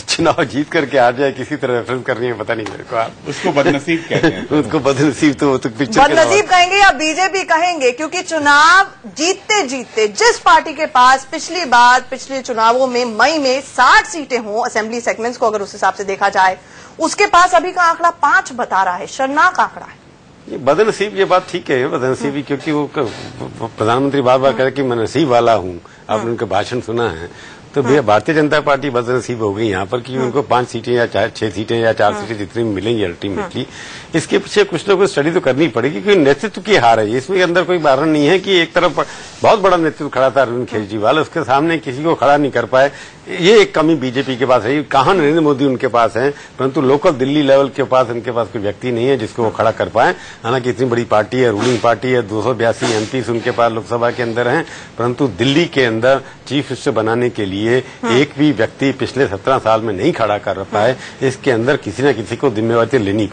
चुनाव जीत करके आ जाए, किसी तरह रेफरेंस करनी है पता नहीं मेरे को। आप उसको बदनसीब कहते हैं। उसको बदनसीब तो पिक्चर बदनसीब कहेंगे या बीजेपी कहेंगे, क्योंकि चुनाव जीतते जीतते जिस पार्टी के पास पिछले चुनावों में मई में 60 सीटें हों असेंबली सेगमेंट्स को अगर उस हिसाब से देखा जाए, उसके पास अभी का आंकड़ा 5 बता रहा है। शर्मनाक आंकड़ा है। ये बदनसीब, ये बात ठीक है बदनसीबी, क्योंकि वो प्रधानमंत्री बार बार कह रहे कि मैं नसीब वाला हूँ। आपने उनके भाषण सुना है तो भारतीय जनता पार्टी बदनसीब हो गई यहाँ पर कि उनको 5 सीटें या 6 सीटें या 4 सीटें जितनी मिलेंगी अल्टीमेटली। इसके पीछे कुछ ना कुछ स्टडी तो करनी पड़ेगी, क्योंकि नेतृत्व की हार है। इसमें अंदर कोई कारण नहीं है कि एक तरफ बहुत बड़ा नेतृत्व खड़ा था अरविंद केजरीवाल, उसके सामने किसी को खड़ा नहीं कर पाए। ये एक कमी बीजेपी के पास है। कहाँ नरेंद्र मोदी उनके पास है, परंतु लोकल दिल्ली लेवल के पास उनके पास कोई व्यक्ति नहीं है जिसको वो खड़ा कर पाए। हालांकि इतनी बड़ी पार्टी है, रूलिंग पार्टी है, 282 एमपी उनके पास लोकसभा के अंदर हैं, परंतु दिल्ली के अंदर चीफ मिनिस्टर बनाने के लिए एक भी व्यक्ति पिछले 17 साल में नहीं खड़ा कर पाए। इसके अंदर किसी न किसी को जिम्मेवारी लेनी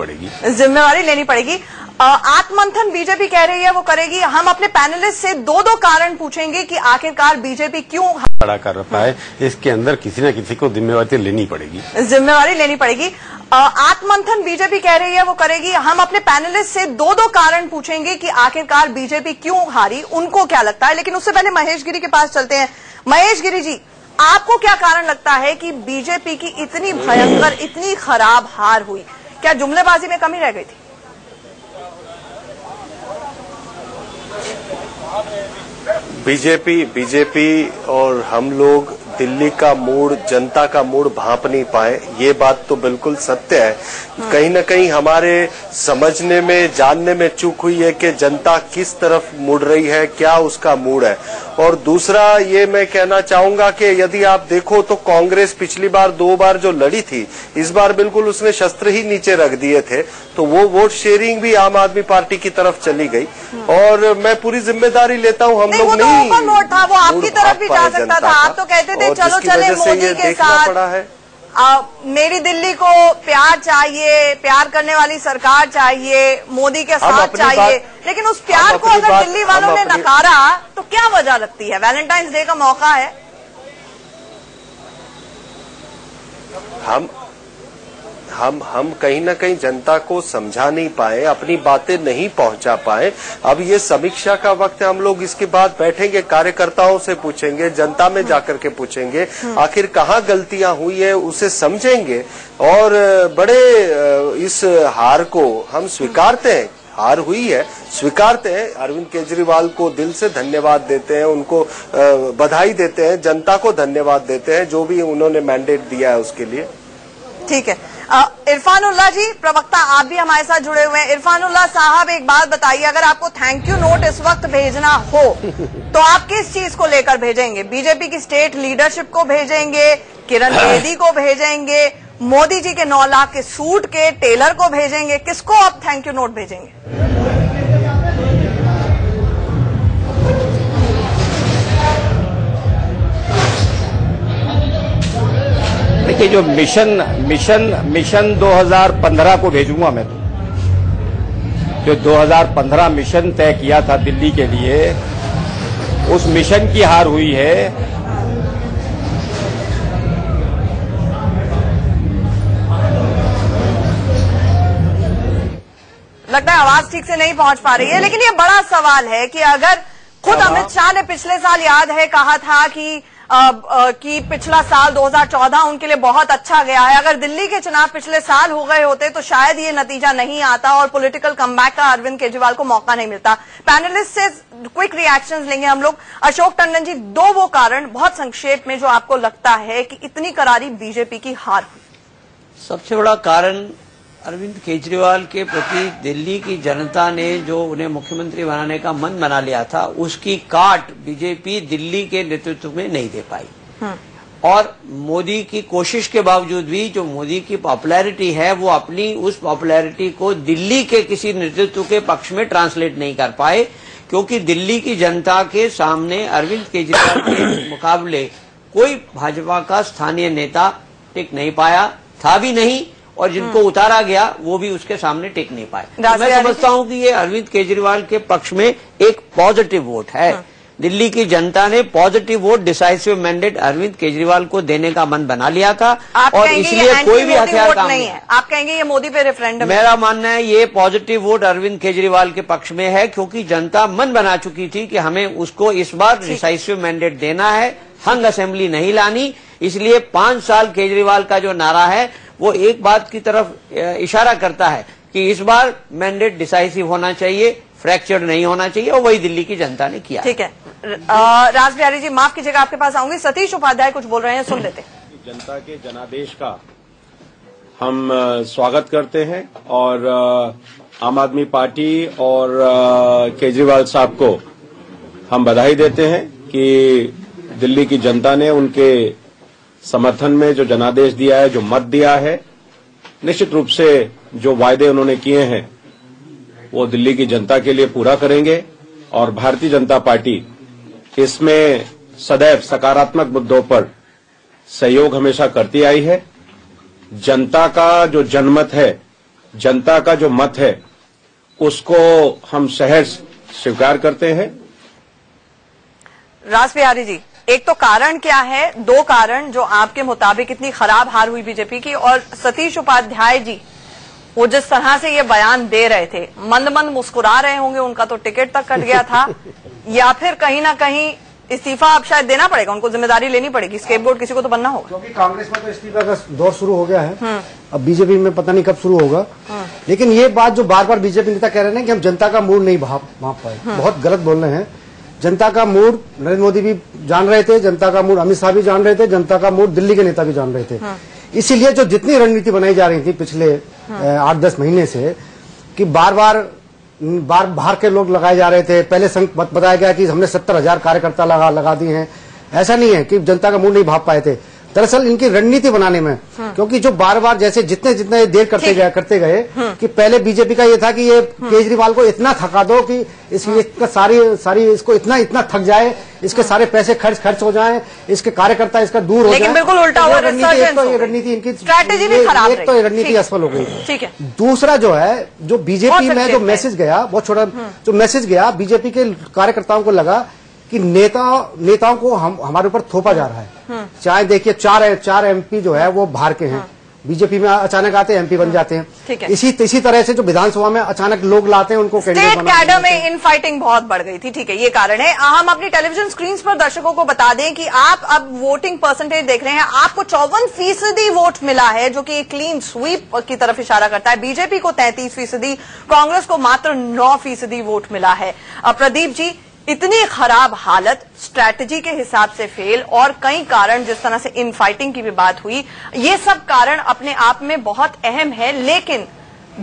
पड़ेगी। आत्ममंथन बीजेपी कह रही है वो करेगी। हम अपने पैनलिस्ट से 2-2 कारण पूछेंगे कि आखिरकार बीजेपी क्यों खड़ा कर रहा है। इसके अंदर किसी न किसी को जिम्मेवारी लेनी पड़ेगी। आत्ममंथन बीजेपी कह रही है वो करेगी। हम अपने पैनलिस्ट से 2-2 कारण पूछेंगे कि आखिरकार बीजेपी क्यों हारी, उनको क्या लगता है। लेकिन उससे पहले महेश गिरी के पास चलते हैं। महेश गिरी जी, आपको क्या कारण लगता है कि बीजेपी की इतनी भयंकर, इतनी खराब हार हुई? क्या जुमलेबाजी में कमी रह गई थी? बीजेपी और हम लोग दिल्ली का मूड, जनता का मूड भांप नहीं पाए, ये बात तो बिल्कुल सत्य है। कहीं न कहीं हमारे समझने में, जानने में चूक हुई है कि जनता किस तरफ मुड़ रही है, क्या उसका मूड है। और दूसरा ये मैं कहना चाहूंगा कि यदि आप देखो तो कांग्रेस पिछली बार 2 बार जो लड़ी थी, इस बार बिल्कुल उसने शस्त्र ही नीचे रख दिए थे, तो वो वोट शेयरिंग भी आम आदमी पार्टी की तरफ चली गई। और मैं पूरी जिम्मेदारी लेता हूं, हम लोग नहीं, ओपन वोट था, वो आपकी तरफ भी जा सकता था। आप तो कहते थे चलो चले मोदी के साथ। पड़ा है मेरी दिल्ली को प्यार चाहिए, प्यार करने वाली सरकार चाहिए, मोदी के साथ चाहिए। लेकिन उस प्यार को अगर दिल्ली वालों ने नकारा तो क्या वजह लगती है? वैलेंटाइंस डे का मौका है। हम कहीं ना कहीं जनता को समझा नहीं पाए, अपनी बातें नहीं पहुंचा पाए। अब ये समीक्षा का वक्त है, हम लोग इसके बाद बैठेंगे, कार्यकर्ताओं से पूछेंगे, जनता में जाकर के पूछेंगे आखिर कहाँ गलतियां हुई है, उसे समझेंगे। और बड़े इस हार को हम स्वीकारते हैं, हार हुई है, स्वीकारते हैं। अरविंद केजरीवाल को दिल से धन्यवाद देते हैं, उनको बधाई देते हैं, जनता को धन्यवाद देते हैं जो भी उन्होंने मैंडेट दिया है उसके लिए। ठीक है। इरफानुल्लाह जी, प्रवक्ता, आप भी हमारे साथ जुड़े हुए हैं। इरफानुल्लाह साहब, एक बात बताइए, अगर आपको थैंक यू नोट इस वक्त भेजना हो तो आप किस चीज को लेकर भेजेंगे? बीजेपी की स्टेट लीडरशिप को भेजेंगे, किरण बेदी को भेजेंगे, मोदी जी के 9 लाख के सूट के टेलर को भेजेंगे? किसको आप थैंक यू नोट भेजेंगे? देखिए, जो मिशन 2015 को भेजूंगा मैं, तो जो 2015 मिशन तय किया था दिल्ली के लिए, उस मिशन की हार हुई है। लगता है आवाज ठीक से नहीं पहुंच पा रही है। लेकिन ये बड़ा सवाल है कि अगर खुद अमित शाह ने पिछले साल, याद है, कहा था कि पिछला साल 2014 उनके लिए बहुत अच्छा गया है, अगर दिल्ली के चुनाव पिछले साल हो गए होते तो शायद ये नतीजा नहीं आता और पॉलिटिकल कमबैक का अरविंद केजरीवाल को मौका नहीं मिलता। पैनलिस्ट से क्विक रिएक्शंस लेंगे हम लोग। अशोक टंडन जी, 2 वो कारण बहुत संक्षेप में जो आपको लगता है कि इतनी करारी बीजेपी की हार हुई। सबसे बड़ा कारण अरविंद केजरीवाल के प्रति दिल्ली की जनता ने जो उन्हें मुख्यमंत्री बनाने का मन बना लिया था, उसकी काट बीजेपी दिल्ली के नेतृत्व में नहीं दे पाई। और मोदी की कोशिश के बावजूद भी जो मोदी की पॉपुलैरिटी है, वो अपनी उस पॉपुलैरिटी को दिल्ली के किसी नेतृत्व के पक्ष में ट्रांसलेट नहीं कर पाए, क्योंकि दिल्ली की जनता के सामने अरविंद केजरीवाल के मुकाबले कोई भाजपा का स्थानीय नेता टिक नहीं पाया, था भी नहीं, और जिनको उतारा गया वो भी उसके सामने टिक नहीं पाए। तो मैं समझता हूं कि ये अरविंद केजरीवाल के पक्ष में एक पॉजिटिव वोट है। दिल्ली की जनता ने positive vote, decisive mandate Arvind Kejriwal को देने का मन बना लिया था और इसलिए कोई भी हथियार काम नहीं है। आप कहेंगे ये मोदी पे रेफरेंडम? मेरा मानना है ये पॉजिटिव वोट अरविंद केजरीवाल के पक्ष में है, क्योंकि जनता मन बना चुकी थी कि हमें उसको इस बार डिसाइसिव मैंडेट देना है, हंग असेंबली नहीं लानी। इसलिए 5 साल केजरीवाल का जो नारा है वो एक बात की तरफ इशारा करता है कि इस बार मैंडेट डिसाइसिव होना चाहिए, फ्रैक्चर्ड नहीं होना चाहिए, और वही दिल्ली की जनता ने किया। ठीक है, राज बिहारी जी माफ कीजिएगा, आपके पास आऊंगी। सतीश उपाध्याय कुछ बोल रहे हैं, सुन लेते हैं। जनता के जनादेश का हम स्वागत करते हैं और आम आदमी पार्टी और केजरीवाल साहब को हम बधाई देते हैं कि दिल्ली की जनता ने उनके समर्थन में जो जनादेश दिया है, जो मत दिया है, निश्चित रूप से जो वायदे उन्होंने किए हैं वो दिल्ली की जनता के लिए पूरा करेंगे और भारतीय जनता पार्टी इसमें सदैव सकारात्मक मुद्दों पर सहयोग हमेशा करती आई है। जनता का जो जनमत है, जनता का जो मत है, उसको हम सहर्ष स्वीकार करते हैं। राज बिहारी जी, एक तो कारण क्या है, 2 कारण जो आपके मुताबिक इतनी खराब हार हुई बीजेपी की, और सतीश उपाध्याय जी वो जिस तरह से ये बयान दे रहे थे, मंद मंद मुस्कुरा रहे होंगे, उनका तो टिकट तक कट गया था, या फिर कहीं ना कहीं इस्तीफा अब शायद देना पड़ेगा, उनको जिम्मेदारी लेनी पड़ेगी, स्केपगोट किसी को तो बनना होगा। क्योंकि कांग्रेस में तो इस्तीफा का दौर शुरू हो गया है, अब बीजेपी में पता नहीं कब शुरू होगा। लेकिन ये बात जो बार बार बीजेपी नेता कह रहे हैं कि हम जनता का मूड नहीं भाप पाए, बहुत गलत बोल रहे हैं। जनता का मूड नरेंद्र मोदी भी जान रहे थे, जनता का मूड अमित शाह भी जान रहे थे, जनता का मूड दिल्ली के नेता भी जान रहे थे। इसीलिए जो जितनी रणनीति बनाई जा रही थी पिछले 8-10 महीने से कि बार बाहर के लोग लगाए जा रहे थे। पहले बताया गया कि हमने 70,000 कार्यकर्ता लगा दिए हैं। ऐसा नहीं है कि जनता का मूड नहीं भाप पाए थे, दरअसल इनकी रणनीति बनाने में, क्योंकि जो बार बार जैसे जितने देर करते गए कि पहले बीजेपी का ये था कि ये केजरीवाल को इतना थका दो कि इसकी सारी इसको इतना थक जाए, इसके सारे पैसे खर्च हो जाएं, इसके कार्यकर्ता इसका दूर हो जाए। लेकिन बिल्कुल उल्टा हुआ, रणनीति इनकी स्ट्रैटेजी भी खराब एक तो रणनीति असफल हो गई। ठीक है, दूसरा जो है, जो बीजेपी में जो मैसेज गया, बहुत छोटा जो मैसेज गया, बीजेपी के कार्यकर्ताओं को लगा कि नेताओं को हमारे ऊपर थोपा जा रहा है। चाहे देखिए 4 एमपी जो है वो बाहर के हैं, बीजेपी में अचानक आते हैं, एमपी बन जाते हैं। ठीक है, इसी तरह से जो विधानसभा में अचानक लोग लाते हैं उनको स्टेट कैडर में इन फाइटिंग बहुत बढ़ गई थी। ठीक है, ये कारण है। हम अपनी टेलीविजन स्क्रीन पर दर्शकों को बता दें कि आप अब वोटिंग परसेंटेज देख रहे हैं, आपको 54% वोट मिला है, जो कि क्लीन स्वीप की तरफ इशारा करता है। बीजेपी को 33%, कांग्रेस को मात्र 9% वोट मिला है। प्रदीप जी, इतनी खराब हालत, स्ट्रैटेजी के हिसाब से फेल, और कई कारण, जिस तरह से इन फाइटिंग की भी बात हुई, ये सब कारण अपने आप में बहुत अहम है। लेकिन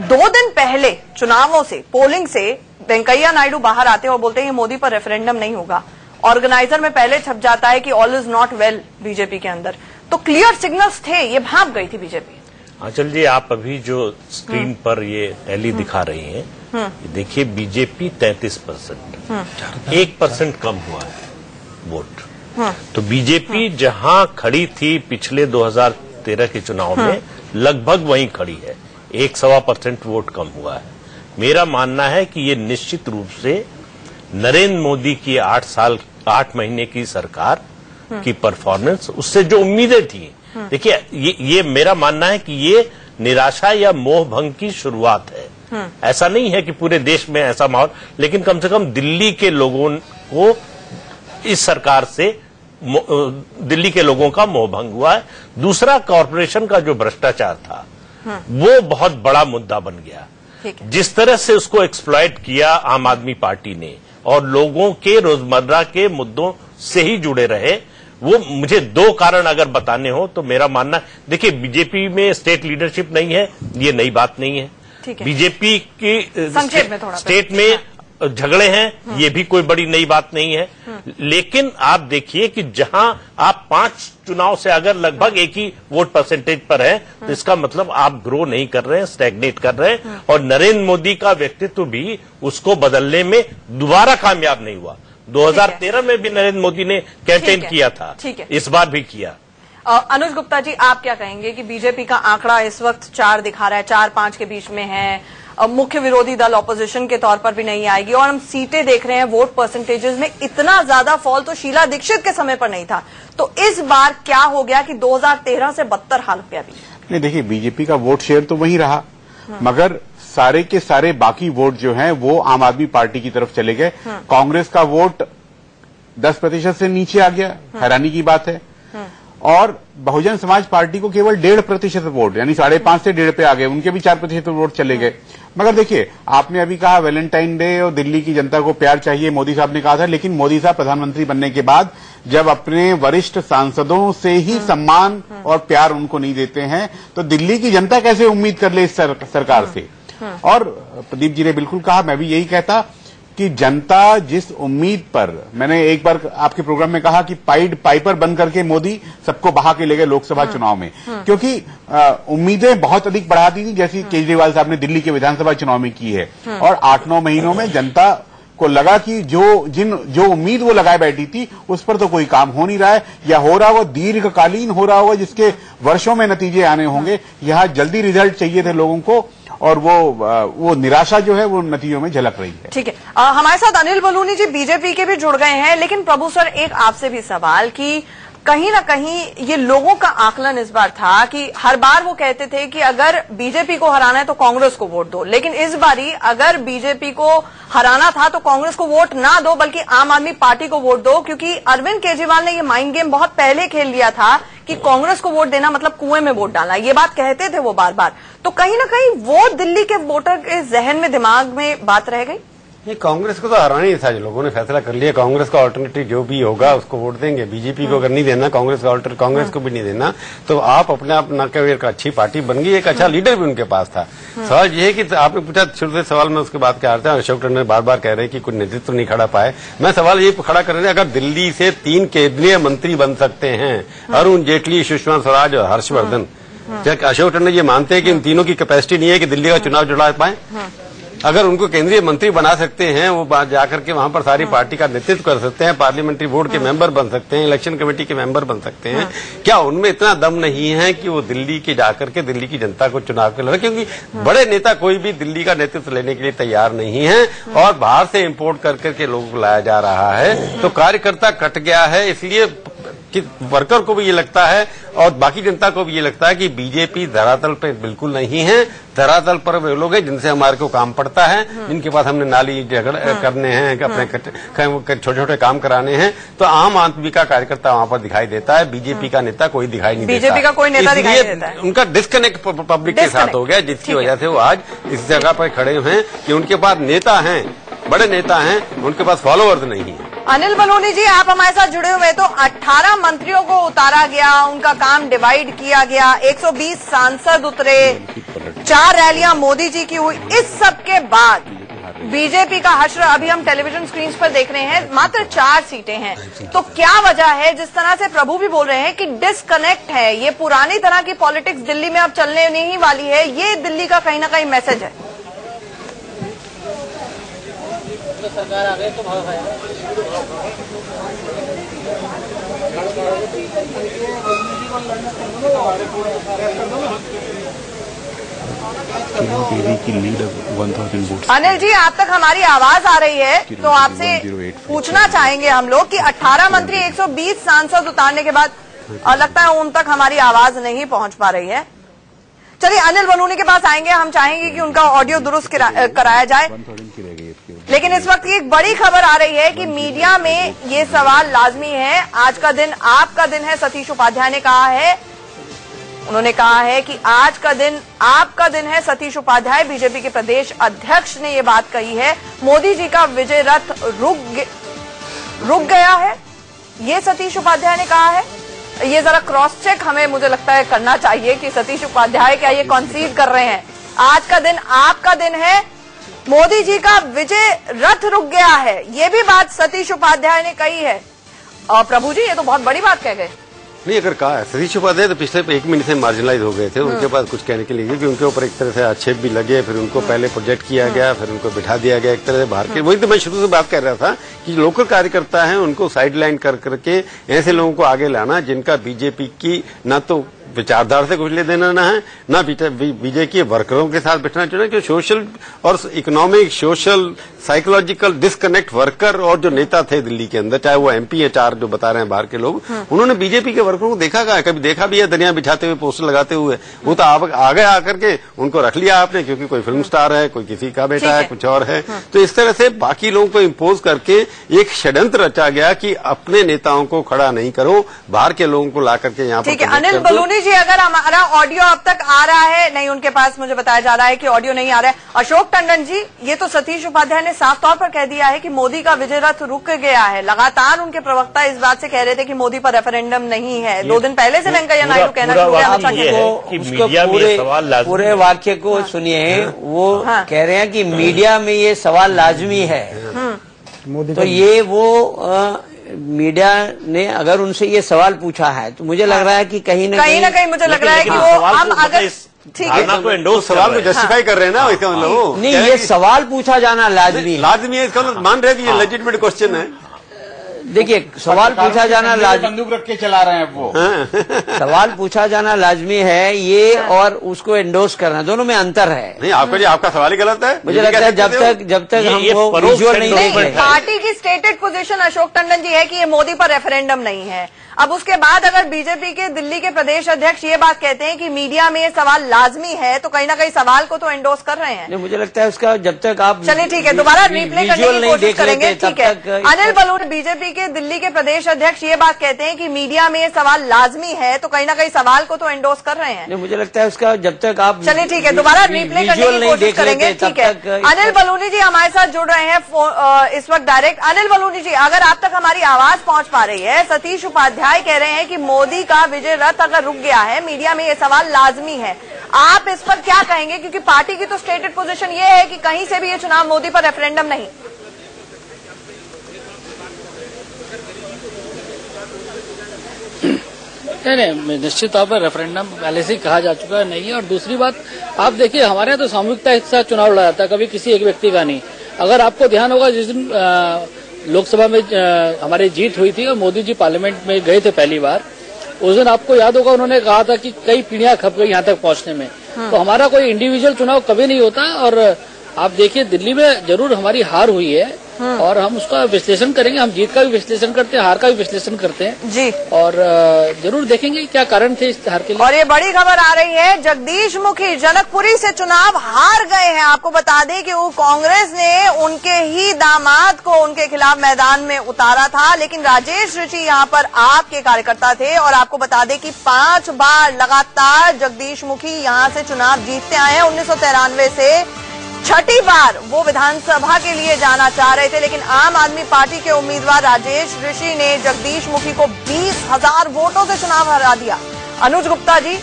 2 दिन पहले चुनावों से, पोलिंग से, वेंकैया नायडू बाहर आते हैं और बोलते हैं ये मोदी पर रेफरेंडम नहीं होगा। ऑर्गेनाइजर में पहले छप जाता है कि all is not well BJP के अंदर। तो क्लियर सिग्नल्स थे, ये भाग गई थी बीजेपी। आंचल जी, आप अभी जो स्क्रीन पर ये रैली दिखा रही हैं, देखिए बीजेपी 33%, 1% कम हुआ है वोट। तो बीजेपी जहां खड़ी थी पिछले 2013 के चुनाव में, लगभग वहीं खड़ी है, 1-1.25% वोट कम हुआ है। मेरा मानना है कि ये निश्चित रूप से नरेंद्र मोदी की 8 महीने की सरकार की परफॉर्मेंस, उससे जो उम्मीदें थी, देखिए ये मेरा मानना है कि ये निराशा या मोह भंग की शुरुआत है। ऐसा नहीं है कि पूरे देश में ऐसा माहौल, लेकिन कम से कम दिल्ली के लोगों को इस सरकार से, दिल्ली के लोगों का मोह भंग हुआ है। दूसरा, कॉरपोरेशन का जो भ्रष्टाचार था वो बहुत बड़ा मुद्दा बन गया। जिस तरह से उसको एक्सप्लॉइट किया आम आदमी पार्टी ने, और लोगों के रोजमर्रा के मुद्दों से ही जुड़े रहे, वो मुझे 2 कारण अगर बताने हो तो मेरा मानना, देखिए बीजेपी में स्टेट लीडरशिप नहीं है, ये नई बात नहीं है। बीजेपी की स्टेट में झगड़े हैं, ये भी कोई बड़ी नई बात नहीं है। लेकिन आप देखिए कि जहां आप 5 चुनाव से अगर लगभग एक ही वोट परसेंटेज पर है, तो इसका मतलब आप ग्रो नहीं कर रहे हैं, स्टैग्नेट कर रहे हैं। और नरेंद्र मोदी का व्यक्तित्व भी उसको बदलने में दोबारा कामयाब नहीं हुआ। 2013 में भी नरेंद्र मोदी ने कैंपेन किया था, इस बार भी किया। अनुज गुप्ता जी, आप क्या कहेंगे कि बीजेपी का आंकड़ा इस वक्त 4 दिखा रहा है, 4-5 के बीच में है, मुख्य विरोधी दल ऑपोजिशन के तौर पर भी नहीं आएगी, और हम सीटें देख रहे हैं, वोट परसेंटेजेस में इतना ज्यादा फॉल तो शीला दीक्षित के समय पर नहीं था। तो इस बार क्या हो गया कि 2013 से बदतर हाल हो गया? नहीं, देखिए, बीजेपी का वोट शेयर तो वही रहा, मगर सारे के सारे बाकी वोट जो हैं वो आम आदमी पार्टी की तरफ चले गए। कांग्रेस का वोट 10% से नीचे आ गया, हैरानी की बात है। और बहुजन समाज पार्टी को केवल 1.5% वोट, यानी 5.5 से 1.5 पे आ गए, उनके भी 4% वोट चले गए। मगर देखिए, आपने अभी कहा वैलेंटाइन डे और दिल्ली की जनता को प्यार चाहिए, मोदी साहब ने कहा था, लेकिन मोदी साहब प्रधानमंत्री बनने के बाद जब अपने वरिष्ठ सांसदों से ही सम्मान और प्यार उनको नहीं देते हैं, तो दिल्ली की जनता कैसे उम्मीद कर ले इस सरकार से? और प्रदीप जी ने बिल्कुल कहा, मैं भी यही कहता कि जनता जिस उम्मीद पर, मैंने एक बार आपके प्रोग्राम में कहा कि पाइड पाइपर बन करके मोदी सबको बहा के ले गए लोकसभा चुनाव में, क्योंकि उम्मीदें बहुत अधिक बढ़ा दी थी, जैसी केजरीवाल साहब ने दिल्ली के विधानसभा चुनाव में की है। और 8-9 महीनों में जनता को लगा कि जो उम्मीद वो लगाए बैठी थी उस पर तो कोई काम हो नहीं रहा है, या हो रहा होगा दीर्घकालीन हो रहा होगा, जिसके वर्षों में नतीजे आने होंगे। यहाँ जल्दी रिजल्ट चाहिए थे लोगों को, और वो निराशा जो है वो नतीजों में झलक रही है। ठीक है, हमारे साथ अनिल बलूनी जी बीजेपी के भी जुड़ गए हैं, लेकिन प्रभु सर, एक आपसे भी सवाल कि कहीं ना कहीं ये लोगों का आकलन इस बार था कि हर बार वो कहते थे कि अगर बीजेपी को हराना है तो कांग्रेस को वोट दो, लेकिन इस बारी अगर बीजेपी को हराना था तो कांग्रेस को वोट ना दो बल्कि आम आदमी पार्टी को वोट दो, क्योंकि अरविंद केजरीवाल ने ये माइंड गेम बहुत पहले खेल लिया था कि कांग्रेस को वोट देना मतलब कुएं में वोट डालना, ये बात कहते थे वो बार बार। तो कहीं ना कहीं वो दिल्ली के वोटर के जहन में, दिमाग में बात रह गई। ये कांग्रेस को तो हराना ही था, जो लोगों ने फैसला कर लिया, कांग्रेस का ऑल्टरनेटिव जो भी होगा उसको वोट देंगे। बीजेपी को अगर नहीं देना, कांग्रेस को भी नहीं देना, तो आप अपने आप न केवल एक अच्छी पार्टी बन गई, एक अच्छा लीडर भी उनके पास था। सवाल ये है कि आपने पूछा शुरू से सवाल, में उसके बाद क्या आता है, अशोक टंडन बार बार कह रहे हैं कि कोई नेतृत्व नहीं खड़ा पाए। मैं सवाल ये खड़ा कर रहे हैं, अगर दिल्ली से 3 केंद्रीय मंत्री बन सकते हैं, अरुण जेटली, सुषमा स्वराज और हर्षवर्धन, क्या अशोक टंडन ये मानते हैं कि इन तीनों की कैपेसिटी नहीं है कि दिल्ली का चुनाव जुड़ा पाए? अगर उनको केंद्रीय मंत्री बना सकते हैं, वो जाकर के वहां पर सारी पार्टी का नेतृत्व कर सकते हैं, पार्लियामेंट्री बोर्ड के मेंबर बन सकते हैं, इलेक्शन कमेटी के मेंबर बन सकते हैं, क्या उनमें इतना दम नहीं है कि वो दिल्ली के जाकर के दिल्ली की जनता को चुनाव के लड़े? क्योंकि बड़े नेता कोई भी दिल्ली का नेतृत्व लेने के लिए तैयार नहीं है, और बाहर से इम्पोर्ट कर करके लोगों को लाया जा रहा है, तो कार्यकर्ता कट गया है। इसलिए कि वर्कर को भी ये लगता है और बाकी जनता को भी ये लगता है कि बीजेपी धरातल पे बिल्कुल नहीं है। धरातल पर वे लोग हैं जिनसे हमारे को काम पड़ता है, जिनके पास हमने नाली झगड़ करने हैं, अपने छोटे छोटे काम कराने हैं, तो आम आदमी का कार्यकर्ता वहां पर दिखाई देता है। बीजेपी का नेता कोई दिखाई नहीं देता। बीजेपी का कोई नेता दिखाई नहीं देता है। उनका डिस्कनेक्ट पब्लिक के साथ हो गया, जिसकी वजह से वो आज इस जगह पर खड़े हैं कि उनके पास नेता हैं, बड़े नेता हैं, उनके पास फॉलोअर्स नहीं है। अनिल बलूनी जी, आप हमारे साथ जुड़े हुए, तो 18 मंत्रियों को उतारा गया, उनका काम डिवाइड किया गया, 120 सांसद उतरे, 4 रैलियां मोदी जी की हुई, इस सब के बाद बीजेपी का हश्र अभी हम टेलीविजन स्क्रीन पर देख रहे हैं, मात्र 4 सीटें हैं। तो क्या वजह है, जिस तरह से प्रभु भी बोल रहे हैं कि डिस्कनेक्ट है, ये पुरानी तरह की पॉलिटिक्स दिल्ली में अब चलने नहीं वाली है, ये दिल्ली का कहीं ना कहीं मैसेज है? सरकार आ गई तो भाव है। अनिल जी, आप तक हमारी आवाज आ रही है, तो आपसे पूछना चाहेंगे हम लोग कि 18 मंत्री 120 सांसद उतारने के बाद लगता है उन तक हमारी आवाज नहीं पहुंच पा रही है। चलिए अनिल बलूनी के पास आएंगे, हम चाहेंगे कि उनका ऑडियो दुरुस्त कराया जाए। लेकिन इस वक्त एक बड़ी खबर आ रही है कि मीडिया में ये सवाल लाजमी है, आज का दिन आपका दिन है, सतीश उपाध्याय ने कहा है, उन्होंने कहा है कि आज का दिन आपका दिन है। सतीश उपाध्याय बीजेपी के प्रदेश अध्यक्ष ने ये बात कही है। मोदी जी का विजय रथ रुक गया है, ये सतीश उपाध्याय ने कहा है। ये जरा क्रॉस चेक हमें, मुझे लगता है, करना चाहिए कि सतीश उपाध्याय क्या ये कॉन्सीड कर रहे हैं। आज का दिन आपका दिन है, मोदी जी का विजय रथ रुक गया है, ये भी बात सतीश उपाध्याय ने कही है। और प्रभु जी, ये तो बहुत बड़ी बात कह गए। नहीं, अगर कहा है सतीश उपाध्याय तो पिछले 1 महीने से मार्जिनलाइज हो गए थे, उनके पास कुछ कहने के लिए, क्योंकि उनके ऊपर एक तरह से आक्षेप भी लगे, फिर उनको पहले प्रोजेक्ट किया गया, फिर उनको बिठा दिया गया एक तरह से बाहर के। वही तो मैं शुरू से बात कर रहा था कि लोकल कार्यकर्ता हैं, उनको साइड लाइन कर करके ऐसे लोगों को आगे लाना जिनका बीजेपी की ना तो विचारधारा से कुछ ले देना ना है, ना बीजेपी के वर्करों के साथ बैठना चाहिए, क्योंकि सोशल और economic, social, psychological disconnect worker और जो नेता थे दिल्ली के अंदर, चाहे वो एमपी या चार जो बता रहे हैं बाहर के लोग, उन्होंने बीजेपी के वर्करों को देखा कहा, कभी देखा भी है दरिया बिछाते हुए, पोस्टर लगाते हुए? वो तो आप आगे आकर के उनको रख लिया आपने, क्योंकि कोई फिल्म स्टार है, कोई किसी का बेटा है, कुछ और है। तो इस तरह से बाकी लोगों को इम्पोज करके एक षड्यंत्र रचा गया कि अपने नेताओं को खड़ा नहीं करो, बाहर के लोगों को ला करके यहाँ पर। ठीक है, अनिल बलूनी जी, अगर हमारा ऑडियो अब तक आ रहा है, नहीं उनके पास मुझे बताया जा रहा है कि ऑडियो नहीं आ रहा है। अशोक टंडन जी, ये तो सतीश उपाध्याय ने साफ तौर पर कह दिया है कि मोदी का विजय रथ रुक गया है। लगातार उनके प्रवक्ता इस बात से कह रहे थे कि मोदी पर रेफरेंडम नहीं है। 2 दिन पहले से वेंकैया नायडू कहना शुरू किया। पूरे वाक्य को सुनिए, वो कह रहे हैं कि मीडिया में ये सवाल लाजमी है। तो ये वो मीडिया ने अगर उनसे ये सवाल पूछा है तो मुझे लग रहा है कि कहीं न कहीं मुझे लग रहा है कि वो हम अगर ठीक है सवाल को जस्टिफाई कर रहे हैं ना, इसका मतलब नहीं, ये सवाल पूछा जाना लाजमी है, इसका मतलब मान रहे हैं कि ये लेजिटिमेट क्वेश्चन है। देखिए, सवाल पूछा जाना लाजमी, बंदूक रख के चला रहे हैं वो। सवाल पूछा जाना लाजमी है, ये और उसको एंडोर्स करना, दोनों में अंतर है। नहीं, आपका सवाल ही गलत है। मुझे लगता है जब तक हम वो विजुअल नहीं देखेंगे। पार्टी की स्टेटेड पोजीशन अशोक टंडन जी है कि ये मोदी पर रेफरेंडम नहीं है। अब उसके बाद अगर बीजेपी के दिल्ली के प्रदेश अध्यक्ष ये बात कहते हैं कि मीडिया में ये सवाल लाजमी है, तो कहीं ना कहीं सवाल को तो एंडोर्स कर रहे हैं। मुझे लगता है उसका जब तक आप चलिए ठीक है, दोबारा रिप्ले करने की कोशिश करेंगे। ठीक है, अनिल बलूनी, बीजेपी के दिल्ली के प्रदेश अध्यक्ष ये बात कहते हैं कि मीडिया में ये सवाल लाजमी है, तो कहीं ना कहीं सवाल को तो एंडोर्स कर रहे हैं। मुझे लगता है उसका जब तक आप चलिए ठीक है, दोबारा रिप्ले करने की कोशिश करेंगे। ठीक है, अनिल बलूनी जी हमारे साथ जुड़ रहे हैं इस वक्त डायरेक्ट। अनिल बलूनी जी, अगर आप तक हमारी आवाज पहुंच पा रही है, सतीश उपाध्याय कह रहे हैं कि मोदी का विजय रथ अगर रुक गया है, मीडिया में ये सवाल लाजमी है, आप इस पर क्या कहेंगे? क्योंकि पार्टी की तो स्टेटेड पोजीशन ये है कि कहीं से भी ये चुनाव मोदी पर रेफरेंडम नहीं। नहीं, निश्चित तौर पर रेफरेंडम पहले से ही कहा जा चुका है नहीं है। और दूसरी बात, आप देखिए, हमारे यहाँ तो सामूहिकता के साथ चुनाव लड़ा जाता है, कभी किसी एक व्यक्ति का नहीं। अगर आपको ध्यान होगा, जिस दिन लोकसभा में हमारी जीत हुई थी और मोदी जी पार्लियामेंट में गए थे पहली बार, उस दिन आपको याद होगा उन्होंने कहा था कि कई पीढ़ियां खप गई यहाँ तक पहुंचने में। तो हमारा कोई इंडिविजुअल चुनाव कभी नहीं होता। और आप देखिए, दिल्ली में जरूर हमारी हार हुई है और हम उसका विश्लेषण करेंगे, हम जीत का भी विश्लेषण करते हैं, हार का भी विश्लेषण करते हैं जी, और जरूर देखेंगे क्या कारण थे इस हार के लिए। और ये बड़ी खबर आ रही है, जगदीश मुखी जनकपुरी से चुनाव हार गए हैं। आपको बता दें कि वो कांग्रेस ने उनके ही दामाद को उनके खिलाफ मैदान में उतारा था, लेकिन राजेश ऋषि यहाँ पर आपके कार्यकर्ता थे। और आपको बता दें कि 5 बार लगातार जगदीश मुखी यहाँ से चुनाव जीतते आए हैं। 1993 से 6ठी बार वो विधानसभा के लिए जाना चाह रहे थे, लेकिन आम आदमी पार्टी के उम्मीदवार राजेश ऋषि ने जगदीश मुखी को 20,000 वोटों से चुनाव हरा दिया। अनुज गुप्ता जी,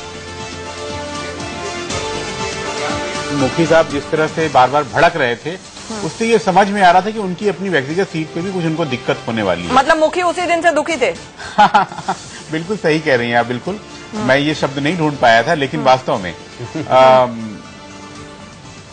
मुखी साहब जिस तरह से बार बार भड़क रहे थे, उससे ये समझ में आ रहा था कि उनकी अपनी व्यक्तिगत सीट पे भी कुछ उनको दिक्कत होने वाली है। मतलब मुखी उसी दिन से दुखी थे। बिल्कुल सही कह रही हैं आप, बिल्कुल। मैं ये शब्द नहीं ढूंढ पाया था, लेकिन वास्तव में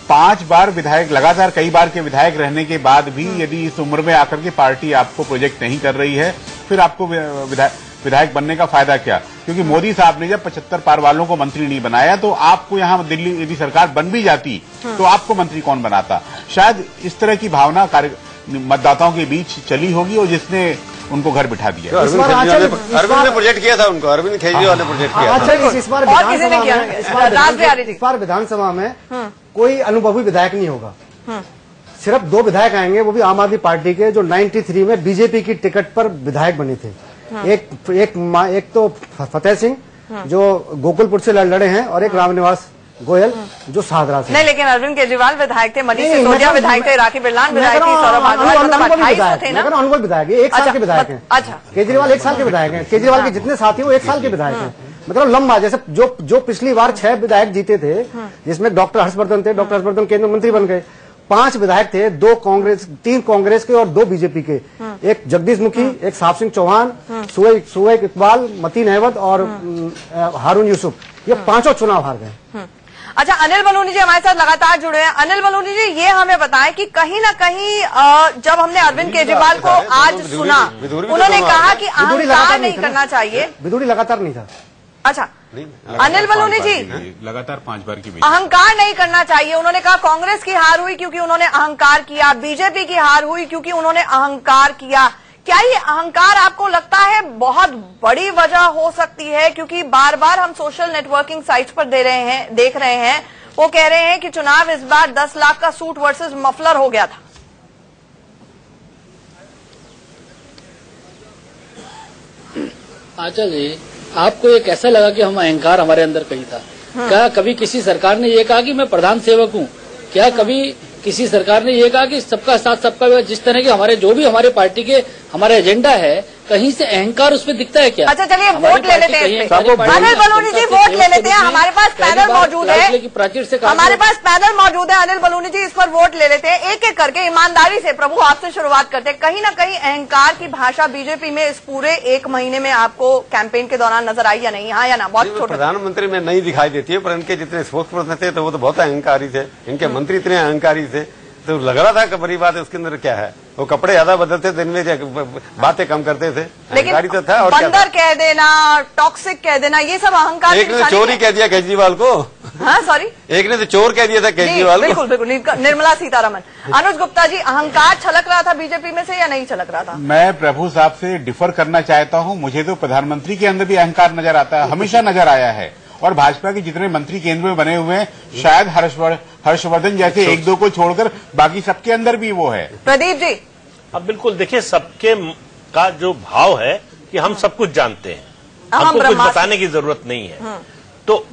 5 बार विधायक, लगातार कई बार के विधायक रहने के बाद भी यदि इस उम्र में आकर के पार्टी आपको प्रोजेक्ट नहीं कर रही है, फिर आपको विधायक बनने का फायदा क्या? क्योंकि मोदी साहब ने जब 75 पार वालों को मंत्री नहीं बनाया, तो आपको यहाँ दिल्ली यदि सरकार बन भी जाती तो आपको मंत्री कौन बनाता? शायद इस तरह की भावना मतदाताओं के बीच चली होगी और जिसने उनको घर बिठा दिया। अरविंद ने प्रोजेक्ट किया था उनको, अरविंद केजरीवाल ने प्रोजेक्ट किया था। इस बार विधानसभा में कोई अनुभवी विधायक नहीं होगा, सिर्फ 2 विधायक आएंगे, वो भी आम आदमी पार्टी के, जो 93 में बीजेपी की टिकट पर विधायक बने थे। एक तो फतेह सिंह जो गोकुलपुर से लड़े हैं, और एक रामनिवास गोयल जो शाहदरा से। नहीं, लेकिन अरविंद केजरीवाल विधायक थे, मनीष सिसोदिया विधायक थे, राखी बिरलान विधायक थी, सौरभ भारद्वाज, मतलब 28 थे ना। अनुभव विधायक 1 साल के विधायक हैं। अच्छा, केजरीवाल 1 साल के विधायक हैं। केजरीवाल के जितने साथी वो 1 साल के विधायक हैं। मतलब लंबा, जैसे जो पिछली बार 6 विधायक जीते थे, जिसमें डॉक्टर हर्षवर्धन थे, डॉक्टर हर्षवर्धन केंद्रीय मंत्री बन गए। 5 विधायक थे, 3 कांग्रेस के और 2 बीजेपी के, एक जगदीश मुखी, एक साहब सिंह चौहान, सुहेब इकबाल, मतीन अहमद और हारून यूसुफ, ये 5 चुनाव हार गए। अच्छा, अनिल बलूनी जी हमारे साथ लगातार जुड़े हैं। अनिल बलूनी जी, ये हमें बताएं कि कहीं ना कहीं जब हमने अरविंद केजरीवाल को आज सुना, उन्होंने कहा कि अहंकार नहीं करना चाहिए। विदुरी लगातार नहीं था। अच्छा, अनिल बलूनी जी, लगातार 5 बार की अहंकार नहीं करना चाहिए। उन्होंने कहा कांग्रेस की हार हुई क्योंकि उन्होंने अहंकार किया, बीजेपी की हार हुई क्योंकि उन्होंने अहंकार किया। क्या ये अहंकार आपको लगता है बहुत बड़ी वजह हो सकती है? क्योंकि बार बार हम सोशल नेटवर्किंग साइट्स पर देख रहे हैं, वो कह रहे हैं कि चुनाव इस बार 10 लाख का सूट वर्सेस मफलर हो गया था। आंचल जी, आपको ये कैसा लगा कि हम अहंकार हमारे अंदर कहीं था? क्या कभी किसी सरकार ने ये कहा कि मैं प्रधान सेवक हूँ? क्या कभी किसी सरकार ने ये कहा कि सबका साथ सबका विकास? जिस तरह के हमारे जो भी हमारे पार्टी के हमारे एजेंडा है, कहीं से अहंकार उसमें दिखता है क्या? अच्छा चलिए वोट ले लेते हैं। अनिल बलूनी जी वोट ले लेते हैं, हमारे पास पैनल मौजूद है, प्राचीर से हमारे पास पैनल मौजूद है। अनिल बलूनी जी इस पर वोट ले लेते हैं एक एक करके, ईमानदारी से। प्रभु आपसे शुरुआत करते हैं। कहीं ना कहीं अहंकार की भाषा बीजेपी में इस पूरे 1 महीने में आपको कैंपेन के दौरान नजर आई या नहीं? हाँ या ना? बहुत छोटे प्रधानमंत्री में नहीं दिखाई देती है, पर इनके जितने स्पोक्स पर्सन थे तो वो तो बहुत अहंकारी थे, इनके मंत्री इतने अहंकारी थे, तो लग रहा था कि बड़ी बात है। उसके अंदर क्या है, वो कपड़े ज्यादा बदलते थे, दिन में बातें कम करते थे, अहंकारी तो था। और बंदर कह देना, टॉक्सिक कह देना, ये सब अहंकार। एक ने चोरी कह दिया केजरीवाल को। हाँ सॉरी, एक ने तो चोर कह दिया था केजरीवाल को। बिल्कुल बिल्कुल। निर्मला सीतारमन। अनुज गुप्ता जी, अहंकार छलक रहा था बीजेपी में से या नहीं छलक रहा था? मैं प्रभु साहब से डिफर करना चाहता हूं। मुझे तो प्रधानमंत्री के अंदर भी अहंकार नजर आता है, हमेशा नजर आया है। और भाजपा के जितने मंत्री केंद्र में बने हुए हैं, शायद हर्षवर्धन जैसे 1-2 को छोड़कर बाकी सबके अंदर भी वो है। प्रदीप जी, अब बिल्कुल देखिए, सबके का जो भाव है कि हम सब कुछ जानते हैं, हमको कुछ बताने की जरूरत नहीं है। तो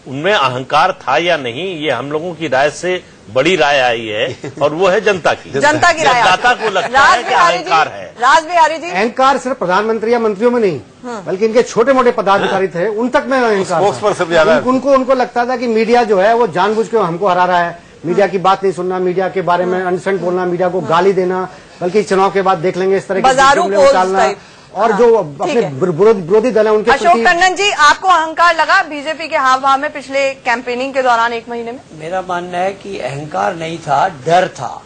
उनमें अहंकार था या नहीं, ये हम लोगों की राय से बड़ी राय आई है, और वो है जनता की राय। जनता को लगता है कि अहंकार है। राज बिहारी जी, अहंकार सिर्फ प्रधानमंत्री या मंत्रियों में नहीं, बल्कि इनके छोटे मोटे पदाधिकारी थे, उन तक में अहंकार। उनको लगता था कि मीडिया जो है वो जानबूझ के हमको हरा रहा है, मीडिया की बात नहीं सुनना, मीडिया के बारे में अनसंट बोलना, मीडिया को गाली देना, बल्कि चुनाव के बाद देख लेंगे इस तरह की डालना। और जो अपने विरोधी दल है उनके अशोक टंडन जी, आपको अहंकार लगा बीजेपी के हाव भाव में पिछले कैंपेनिंग के दौरान 1 महीने में? मेरा मानना है कि अहंकार नहीं था, डर था।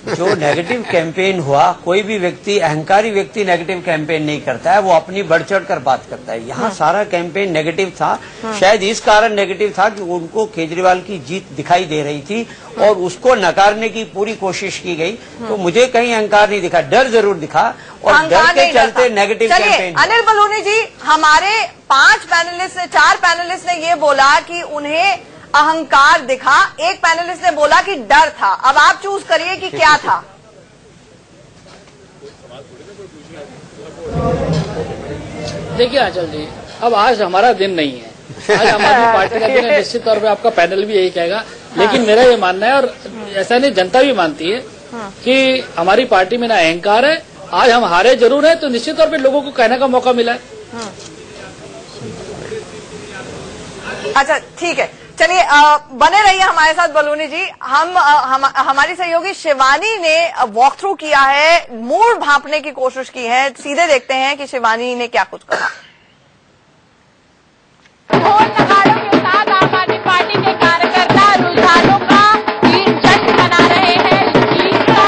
जो नेगेटिव कैंपेन हुआ, कोई भी व्यक्ति, अहंकारी व्यक्ति नेगेटिव कैंपेन नहीं करता है, वो अपनी बढ़ चढ़ कर बात करता है। यहाँ सारा कैंपेन नेगेटिव था। शायद इस कारण नेगेटिव था कि उनको केजरीवाल की जीत दिखाई दे रही थी और उसको नकारने की पूरी कोशिश की गई। तो मुझे कहीं अहंकार नहीं दिखा, डर जरूर दिखा, और डर के चलते नेगेटिव कैंपेन। अनिल बलूनी जी, हमारे 4 पैनलिस्ट ने ये बोला कि उन्हें अहंकार दिखा, एक पैनलिस्ट ने बोला कि डर था। अब आप चूज करिए कि क्या था। देखिए आंचल जी, अब आज हमारा दिन नहीं है, आज आम आदमी पार्टी का दिन है। निश्चित तौर पे आपका पैनल भी यही कहेगा, लेकिन मेरा ये मानना है, और ऐसा नहीं जनता भी मानती है, कि हमारी पार्टी में ना अहंकार है। आज हम हारे जरूर है, तो निश्चित तौर पे लोगों को कहने का मौका मिला है। अच्छा ठीक है, चलिए बने रहिए हमारे साथ बलूनी जी। हमारी सहयोगी शिवानी ने वॉक थ्रू किया है, मूड भांपने की कोशिश की है। सीधे देखते हैं कि शिवानी ने क्या कुछ कहा। ढोल नगाड़ों के साथ आम आदमी पार्टी के कार्यकर्ता रुझानों का जश्न मना रहे हैं। जीत का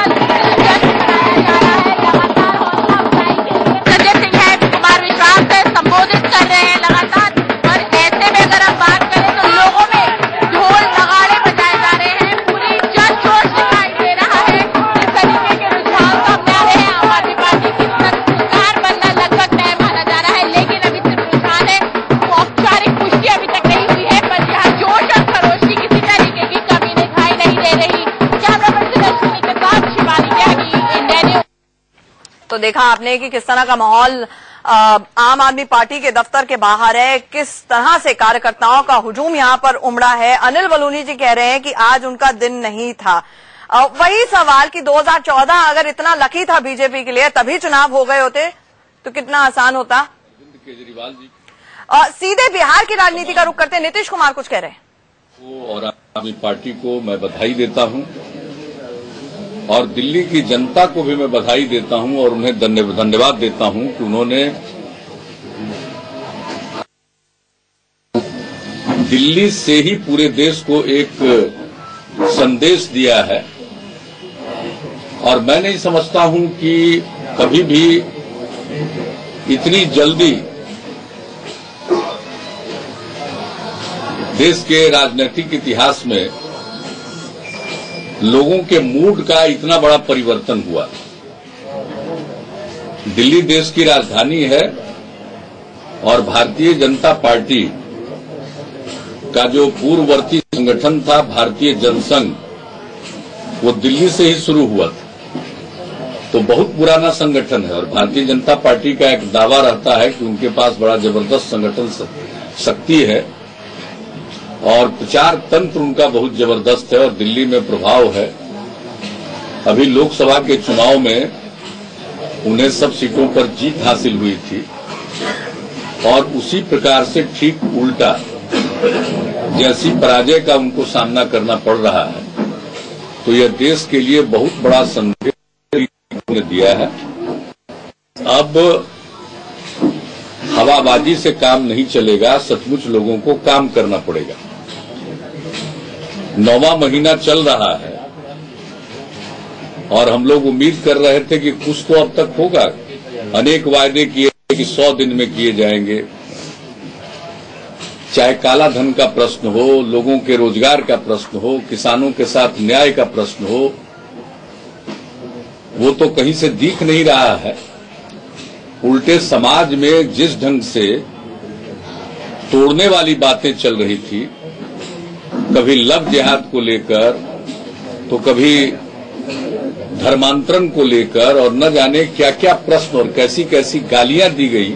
जश्न मनाया जा रहा है। लगातार हौसला अफजाई के लिए संजय सिंह है, कुमार विश्वास से संबोधित कर रहे हैं लगातार। और ऐसे में अगर हम बात करें तो लोगों में ढोल नगाड़े बजाए जा रहे हैं, पूरी जोश दिखाई दे रहा है। इस तरीके के रुझान सामने आ रहे हैं। आम आदमी पार्टी की सरकार बनना लगभग तय माना जा रहा है, लेकिन अभी सिर्फ रुझान है, औपचारिक पुष्टि अभी तक नहीं हुई है। पर यहाँ जोश और खरोश की किसी तरीके की कमी दिखाई नहीं दे रही। कैमरा पर्सन अश्विनी के साथ शिवानी त्यागी, इंडिया न्यूज। तो देखा आपने कि किस तरह का माहौल आम आदमी पार्टी के दफ्तर के बाहर है, किस तरह से कार्यकर्ताओं का हुजूम यहां पर उमड़ा है। अनिल बलूनी जी कह रहे हैं कि आज उनका दिन नहीं था। वही सवाल कि 2014 अगर इतना लकी था बीजेपी के लिए, तभी चुनाव हो गए होते तो कितना आसान होता। केजरीवाल जी सीधे बिहार की राजनीति का रुख करते हैं, नीतीश कुमार कुछ कह रहे हैं। और आम आदमी पार्टी को मैं बधाई देता हूं, और दिल्ली की जनता को भी मैं बधाई देता हूं और उन्हें धन्यवाद देता हूं कि उन्होंने दिल्ली से ही पूरे देश को एक संदेश दिया है। और मैं नहीं समझता हूं कि कभी भी इतनी जल्दी देश के राजनीतिक इतिहास में लोगों के मूड का इतना बड़ा परिवर्तन हुआ। दिल्ली देश की राजधानी है और भारतीय जनता पार्टी का जो पूर्ववर्ती संगठन था भारतीय जनसंघ, वो दिल्ली से ही शुरू हुआ था। तो बहुत पुराना संगठन है और भारतीय जनता पार्टी का एक दावा रहता है कि उनके पास बड़ा जबरदस्त संगठन शक्ति है और प्रचार तंत्र उनका बहुत जबरदस्त है और दिल्ली में प्रभाव है। अभी लोकसभा के चुनाव में उन्हें सब सीटों पर जीत हासिल हुई थी और उसी प्रकार से ठीक उल्टा जैसी पराजय का उनको सामना करना पड़ रहा है। तो यह देश के लिए बहुत बड़ा संदेश दिया है। अब हवाबाजी से काम नहीं चलेगा, सचमुच लोगों को काम करना पड़ेगा। 9वां महीना चल रहा है और हम लोग उम्मीद कर रहे थे कि कुछ तो अब तक होगा। अनेक वायदे किए कि 100 दिन में किए जाएंगे, चाहे काला धन का प्रश्न हो, लोगों के रोजगार का प्रश्न हो, किसानों के साथ न्याय का प्रश्न हो, वो तो कहीं से दिख नहीं रहा है। उल्टे समाज में जिस ढंग से तोड़ने वाली बातें चल रही थी, कभी लव जिहाद को लेकर तो कभी धर्मांतरण को लेकर और न जाने क्या क्या प्रश्न और कैसी कैसी गालियां दी गई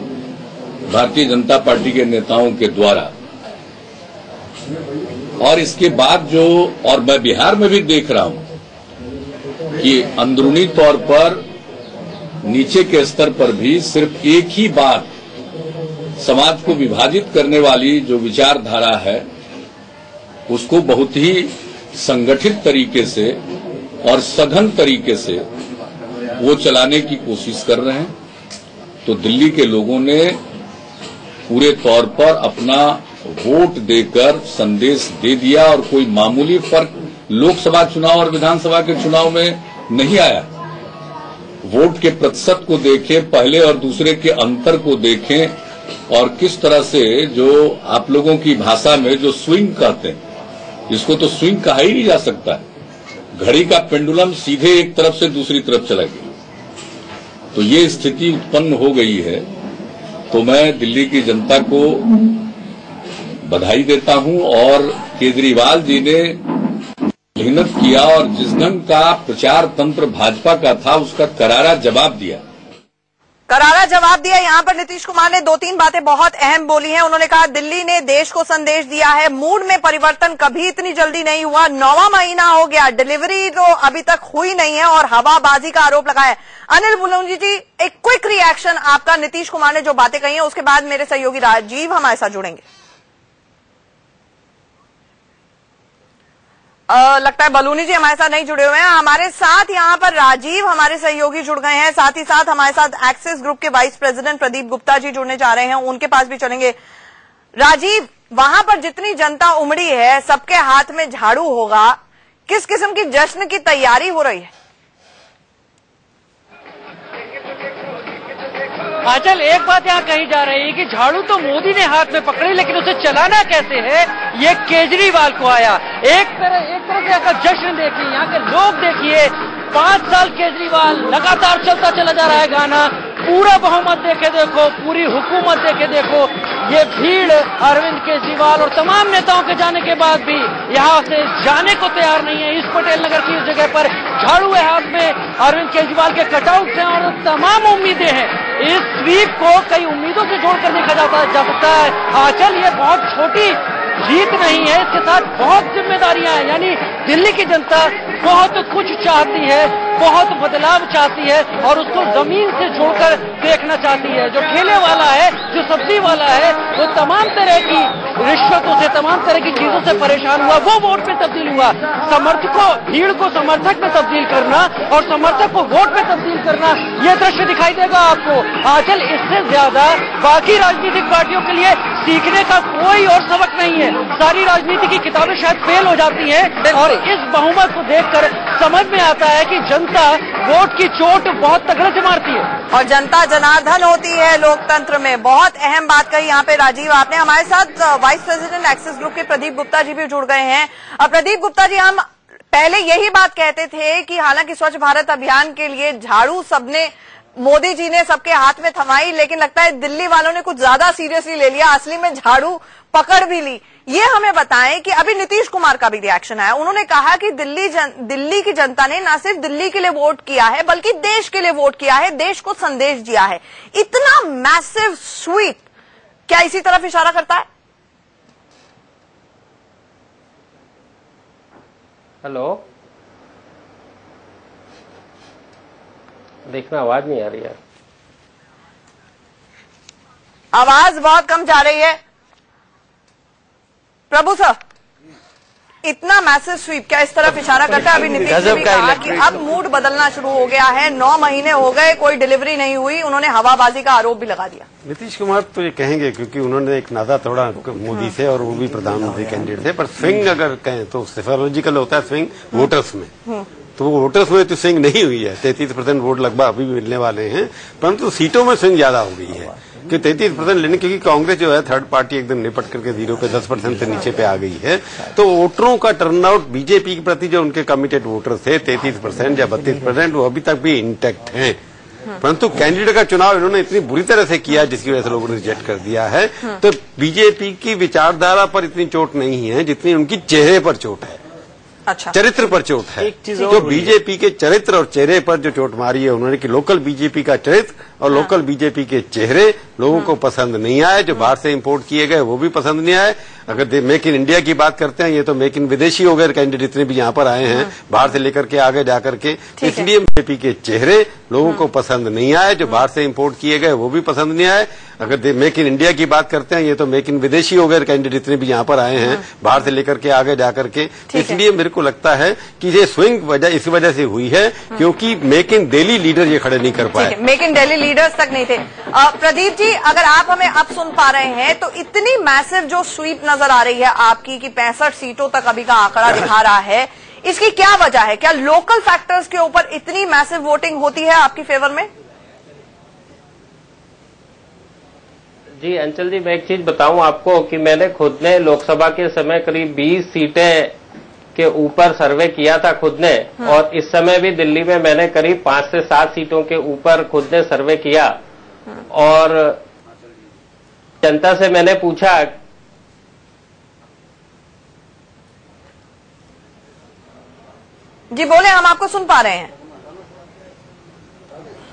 भारतीय जनता पार्टी के नेताओं के द्वारा। और इसके बाद जो, और मैं बिहार में भी देख रहा हूं कि अंदरूनी तौर पर नीचे के स्तर पर भी सिर्फ एक ही बात समाज को विभाजित करने वाली जो विचारधारा है उसको बहुत ही संगठित तरीके से और सघन तरीके से वो चलाने की कोशिश कर रहे हैं। तो दिल्ली के लोगों ने पूरे तौर पर अपना वोट देकर संदेश दे दिया और कोई मामूली फर्क लोकसभा चुनाव और विधानसभा के चुनाव में नहीं आया। वोट के प्रतिशत को देखें, पहले और दूसरे के अंतर को देखें और किस तरह से जो आप लोगों की भाषा में जो स्विंग कहते हैं, इसको तो स्विंग कहा ही नहीं जा सकता है। घड़ी का पेंडुलम सीधे एक तरफ से दूसरी तरफ चला गया। तो ये स्थिति उत्पन्न हो गई है। तो मैं दिल्ली की जनता को बधाई देता हूं और केजरीवाल जी ने मेहनत किया और जिस ढंग का प्रचार तंत्र भाजपा का था उसका करारा जवाब दिया। यहाँ पर नीतीश कुमार ने 2-3 बातें बहुत अहम बोली हैं। उन्होंने कहा दिल्ली ने देश को संदेश दिया है, मूड में परिवर्तन कभी इतनी जल्दी नहीं हुआ, 9वां महीना हो गया, डिलीवरी तो अभी तक हुई नहीं है और हवाबाजी का आरोप लगाया है। अनिल बुलौजी जी, एक क्विक रिएक्शन आपका नीतीश कुमार ने जो बातें कही हैं, उसके बाद मेरे सहयोगी राजीव हमारे साथ जुड़ेंगे। लगता है बलूनी जी हमारे साथ नहीं जुड़े हुए हैं। हमारे साथ यहाँ पर राजीव हमारे सहयोगी जुड़ गए हैं, साथ ही साथ हमारे साथ एक्सिस ग्रुप के वाइस प्रेसिडेंट प्रदीप गुप्ता जी जुड़ने जा रहे हैं, उनके पास भी चलेंगे। राजीव, वहां पर जितनी जनता उमड़ी है, सबके हाथ में झाड़ू होगा, किस किस्म की जश्न की तैयारी हो रही है? आंचल, एक बात यहाँ कही जा रही है कि झाड़ू तो मोदी ने हाथ में पकड़ी, लेकिन उसे चलाना कैसे है ये केजरीवाल को आया। एक तरह से यहाँ का जश्न देखिए, यहाँ के लोग देखिए, 5 साल केजरीवाल लगातार चलता चला जा रहा है गाना, पूरा बहुमत देखे देखो, पूरी हुकूमत देखे देखो, ये भीड़ अरविंद केजरीवाल और तमाम नेताओं के जाने के बाद भी यहाँ से जाने को तैयार नहीं है। इस पटेल नगर की इस जगह पर झाड़ू है हाथ में, अरविंद केजरीवाल के कटआउट हैं और तमाम उम्मीदें हैं। इस स्वीप को कई उम्मीदों से जोड़कर देखा जा सकता है। आंचल, ये बहुत छोटी जीत नहीं है, इसके साथ बहुत जिम्मेदारियां हैं। यानी दिल्ली की जनता बहुत कुछ चाहती है, बहुत बदलाव चाहती है और उसको जमीन से जोड़कर देखना चाहती है। जो ठेले वाला है, जो सब्जी वाला है, वो तमाम तरह की रिश्वतों से, तमाम तरह की चीजों से परेशान हुआ, वो वोट में तब्दील हुआ। समर्थकों, भीड़ को समर्थक में तब्दील करना और समर्थक को वोट में तब्दील करना, ये दृश्य दिखाई देगा आपको। आंचल, इससे ज्यादा बाकी राजनीतिक पार्टियों के लिए सीखने का कोई और सबक नहीं है। सारी राजनीति की किताबें शायद फेल हो जाती हैं और इस बहुमत को देखकर समझ में आता है कि जनता वोट की चोट बहुत तगड़े से मारती है और जनता जनार्दन होती है लोकतंत्र में। बहुत अहम बात कही यहाँ पे राजीव आपने। हमारे साथ वाइस प्रेसिडेंट एक्सिस ग्रुप के प्रदीप गुप्ता जी भी जुड़ गए हैं। प्रदीप गुप्ता जी, हम पहले यही बात कहते थे कि हालांकि स्वच्छ भारत अभियान के लिए झाड़ू सबने, मोदी जी ने सबके हाथ में थमाई, लेकिन लगता है दिल्ली वालों ने कुछ ज्यादा सीरियसली ले लिया, असली में झाड़ू पकड़ भी ली। ये हमें बताएं कि अभी नीतीश कुमार का भी रिएक्शन आया। उन्होंने कहा कि दिल्ली की जनता ने न सिर्फ दिल्ली के लिए वोट किया है बल्कि देश के लिए वोट किया है, देश को संदेश दिया है। इतना मैसिव स्वीप क्या इसी तरफ इशारा करता है? हेलो, देखना आवाज नहीं आ रही है। आवाज बहुत कम जा रही है। प्रभु सर, इतना मैसिव स्वीप क्या इस तरफ इशारा करता है? अभी नीतीश ने भी कहा कि अब मूड बदलना शुरू हो गया है, 9 महीने हो गए, कोई डिलीवरी नहीं हुई। उन्होंने हवाबाजी का आरोप भी लगा दिया। नीतीश कुमार तो ये कहेंगे क्योंकि उन्होंने एक नाता तोड़ा मोदी से और वो भी प्रधानमंत्री कैंडिडेट थे, पर स्विंग अगर कहें तो साइकोलॉजिकल होता है स्विंग वोटर्स में। तो वो वोटर्स में तो स्विंग नहीं हुई है। 33% वोट लगभग अभी भी मिलने वाले हैं, परंतु सीटों में स्विंग ज्यादा हो गई है कि 33% लेने, क्योंकि कांग्रेस जो है थर्ड पार्टी एकदम निपट करके 0 पे 10% से नीचे पे आ गई है। तो वोटरों का टर्नआउट बीजेपी के प्रति जो उनके कमिटेड वोटर्स थे 33% या 32%, वो अभी तक भी इंटैक्ट हैं। परंतु कैंडिडेट का चुनाव इन्होंने इतनी बुरी तरह से किया जिसकी वजह से लोगों ने रिजेक्ट कर दिया है। तो बीजेपी की विचारधारा पर इतनी चोट नहीं है जितनी उनकी चेहरे पर चोट है। अच्छा, चरित्र पर चोट है। जो बीजेपी के चरित्र और चेहरे पर जो चोट मारी है उन्होंने कि लोकल बीजेपी का चरित्र और लोकल बीजेपी के चेहरे लोगों को पसंद नहीं आए। जो बाहर से इंपोर्ट किए गए वो भी पसंद नहीं आए। अगर मेक इन इंडिया की बात करते हैं, ये तो मेक इन विदेशी हो गए कैंडिडेट जितने भी यहाँ पर आए हैं बाहर से लेकर के आगे जाकर के, इसलिए बीजेपी के चेहरे लोगों को पसंद नहीं आए। जो बाहर से इंपोर्ट किए गए वो भी पसंद नहीं आए। अगर मेक इन इंडिया की बात करते हैं, ये तो मेक इन विदेशी हो गए कैंडिडेट जितने भी यहाँ पर आए हैं बाहर से लेकर के आगे जाकर के, इसलिए मेरे को लगता है कि ये स्विंग इस वजह से हुई है क्योंकि मेक इन दिल्ली लीडर ये खड़े नहीं कर पाए। मेक इन दिल्ली लीडर्स तक नहीं थे। प्रदीप जी, अगर आप हमें अब सुन पा रहे हैं तो इतनी मैसिव जो स्वीप नजर आ रही है आपकी कि 65 सीटों तक अभी का आंकड़ा दिखा रहा है, इसकी क्या वजह है? क्या लोकल फैक्टर्स के ऊपर इतनी मैसिव वोटिंग होती है आपकी फेवर में? जी अंचल जी, मैं एक चीज बताऊं आपको कि मैंने खुद ने लोकसभा के समय करीब 20 सीटें के ऊपर सर्वे किया था खुद ने, और इस समय भी दिल्ली में मैंने करीब 5 से 7 सीटों के ऊपर खुद ने सर्वे किया। और जनता से मैंने पूछा जी, बोले, हम आपको सुन पा रहे हैं।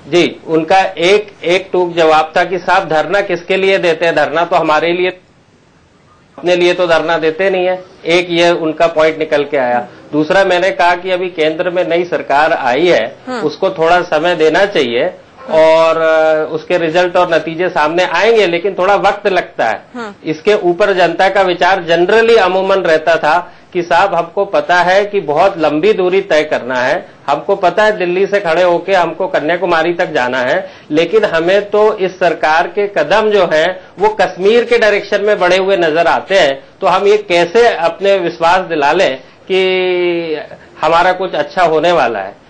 जी, उनका एक टूक जवाब था कि साहब धरना किसके लिए देते हैं, धरना तो हमारे लिए, अपने लिए तो धरना देते नहीं है। एक ये उनका पॉइंट निकल के आया। दूसरा, मैंने कहा कि अभी केंद्र में नई सरकार आई है, उसको थोड़ा समय देना चाहिए और उसके रिजल्ट और नतीजे सामने आएंगे, लेकिन थोड़ा वक्त लगता है। इसके ऊपर जनता का विचार जनरली अमूमन रहता था कि साहब हमको पता है कि बहुत लंबी दूरी तय करना है, हमको पता है दिल्ली से खड़े होके हमको कन्याकुमारी तक जाना है, लेकिन हमें तो इस सरकार के कदम जो हैं वो कश्मीर के डायरेक्शन में बढ़े हुए नजर आते हैं। तो हम ये कैसे अपने विश्वास दिला लें कि हमारा कुछ अच्छा होने वाला है।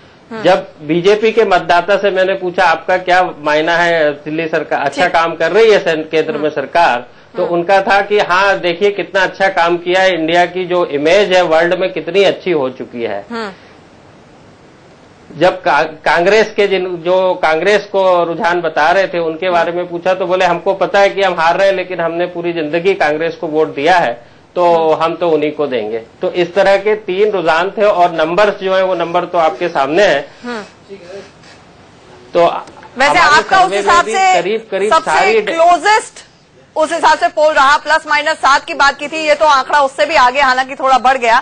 जब बीजेपी के मतदाता से मैंने पूछा आपका क्या मायना है, दिल्ली सरकार अच्छा काम कर रही है केंद्र में सरकार, तो उनका था कि हाँ देखिए कितना अच्छा काम किया है, इंडिया की जो इमेज है वर्ल्ड में कितनी अच्छी हो चुकी है। जब कांग्रेस के जो कांग्रेस को रुझान बता रहे थे उनके बारे में पूछा तो बोले हमको पता है कि हम हार रहे हैं, लेकिन हमने पूरी जिंदगी कांग्रेस को वोट दिया है तो हम तो उन्हीं को देंगे। तो इस तरह के 3 रुझान थे और नंबर्स जो है वो नंबर तो आपके सामने है। तो वैसे आपका उस हिसाब से करीब सबसे क्लोजेस्ट उस हिसाब से पोल रहा, ±7 की बात की थी, ये तो आंकड़ा उससे भी आगे हालांकि थोड़ा बढ़ गया।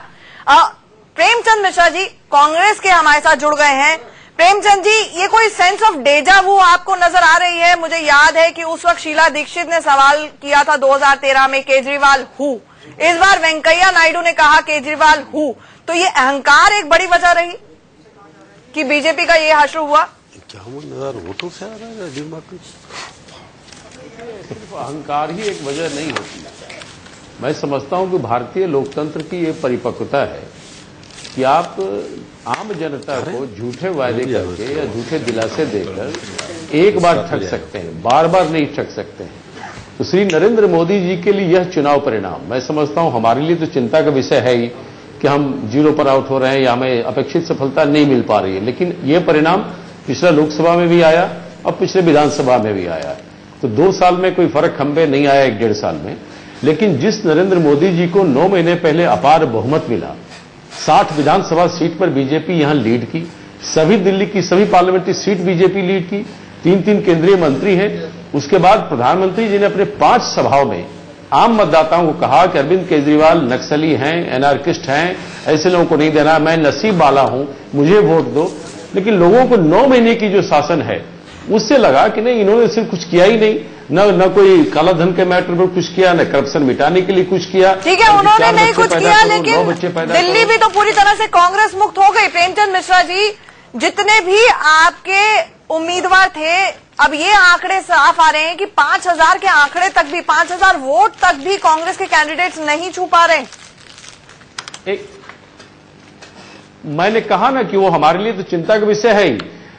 प्रेमचंद मिश्रा जी कांग्रेस के हमारे साथ जुड़ गए हैं। प्रेमचंद जी, ये कोई सेंस ऑफ डेजा वू आपको नजर आ रही है? मुझे याद है कि उस वक्त शीला दीक्षित ने सवाल किया था 2013 में, केजरीवाल हु। इस बार वेंकैया नायडू ने कहा केजरीवाल हु। तो ये अहंकार एक बड़ी वजह रही कि बीजेपी का ये हश्र हुआ। 51,000 वोटों से आ रहा है। सिर्फ अहंकार ही एक वजह नहीं होती। मैं समझता हूं कि भारतीय लोकतंत्र की ये परिपक्वता है कि आप आम जनता को झूठे वायदे करके या झूठे दिलासे देकर एक बार ठग सकते हैं, बार बार नहीं ठग सकते हैं। तो श्री नरेंद्र मोदी जी के लिए यह चुनाव परिणाम मैं समझता हूं हमारे लिए तो चिंता का विषय है ही कि हम जीरो पर आउट हो रहे हैं या हमें अपेक्षित सफलता नहीं मिल पा रही है, लेकिन यह परिणाम पिछला लोकसभा में भी आया और पिछले विधानसभा में भी आया। तो 2 साल में कोई फर्क हम पे नहीं आया, 1-1.5 साल में। लेकिन जिस नरेंद्र मोदी जी को 9 महीने पहले अपार बहुमत मिला, 60 विधानसभा सीट पर बीजेपी यहां लीड की, सभी दिल्ली की सभी पार्लियामेंट्री सीट बीजेपी लीड की, 3-3 केंद्रीय मंत्री हैं। उसके बाद प्रधानमंत्री जी ने अपने 5 सभाओं में आम मतदाताओं को कहा कि अरविंद केजरीवाल नक्सली हैं, एनार्किस्ट हैं, ऐसे लोगों को नहीं देना, मैं नसीब वाला हूं, मुझे वोट दो। लेकिन लोगों को 9 महीने की जो शासन है उससे लगा कि नहीं, इन्होंने सिर्फ कुछ किया ही नहीं, न कोई काला धन के मैटर पर कुछ किया, न करप्शन मिटाने के लिए कुछ किया। ठीक है, उन्होंने नहीं कुछ किया, लेकिन दिल्ली भी तो पूरी तरह से कांग्रेस मुक्त हो गई। प्रेमचंद मिश्रा जी, जितने भी आपके उम्मीदवार थे, अब ये आंकड़े साफ आ रहे हैं कि 5000 के आंकड़े तक भी, 5000 वोट तक भी कांग्रेस के कैंडिडेट्स नहीं छू पा रहे। मैंने कहा ना कि वो हमारे लिए तो चिंता का विषय है ही,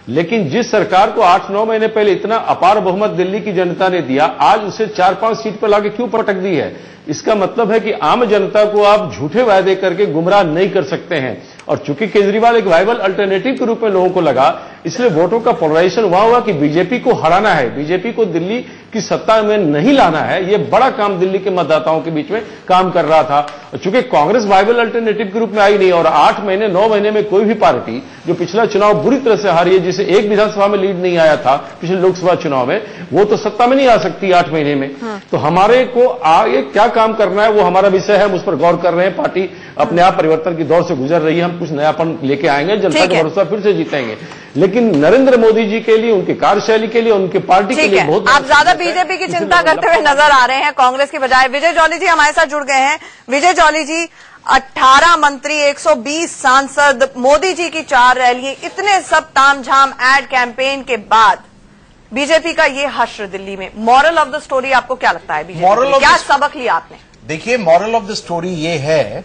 लेकिन जिस सरकार को 8-9 महीने पहले इतना अपार बहुमत दिल्ली की जनता ने दिया, आज उसे 4-5 सीट पर लाके क्यों पटक दी है? इसका मतलब है कि आम जनता को आप झूठे वायदे करके गुमराह नहीं कर सकते हैं। और चूंकि केजरीवाल एक वायबल अल्टरनेटिव के रूप में लोगों को लगा, इसलिए वोटों का पोलराइजेशन वहां हुआ कि बीजेपी को हराना है, बीजेपी को दिल्ली की सत्ता में नहीं लाना है। यह बड़ा काम दिल्ली के मतदाताओं के बीच में काम कर रहा था। चूंकि कांग्रेस वायबल अल्टरनेटिव के रूप में आई नहीं, और 8 महीने 9 महीने में कोई भी पार्टी जो पिछला चुनाव बुरी तरह से हारी है, जिसे एक विधानसभा में लीड नहीं आया था पिछले लोकसभा चुनाव में, वो तो सत्ता में नहीं आ सकती 8 महीने में। तो हमारे को आगे क्या काम करना है वो हमारा विषय है, हम उस पर गौर कर रहे हैं। पार्टी अपने आप परिवर्तन की दौर से गुजर रही है, हम कुछ नयापन लेके आएंगे, जनता का भरोसा फिर से जीतेंगे। लेकिन नरेंद्र मोदी जी के लिए, उनकी कार्यशैली के लिए, उनकी पार्टी के लिए बहुत आप ज्यादा बीजेपी की चिंता करते हुए नजर आ रहे हैं कांग्रेस के बजाय। विजय जॉली जी हमारे साथ जुड़ गए हैं। विजय जॉली जी, 18 मंत्री, 120 सांसद, मोदी जी की 4 रैलियां, इतने सब तामझाम एड कैंपेन के बाद बीजेपी का ये हश्र दिल्ली में, मॉरल ऑफ द स्टोरी आपको क्या लगता है? बीजेपी क्या सबक लिया आपने? देखिए, मॉरल ऑफ द स्टोरी ये है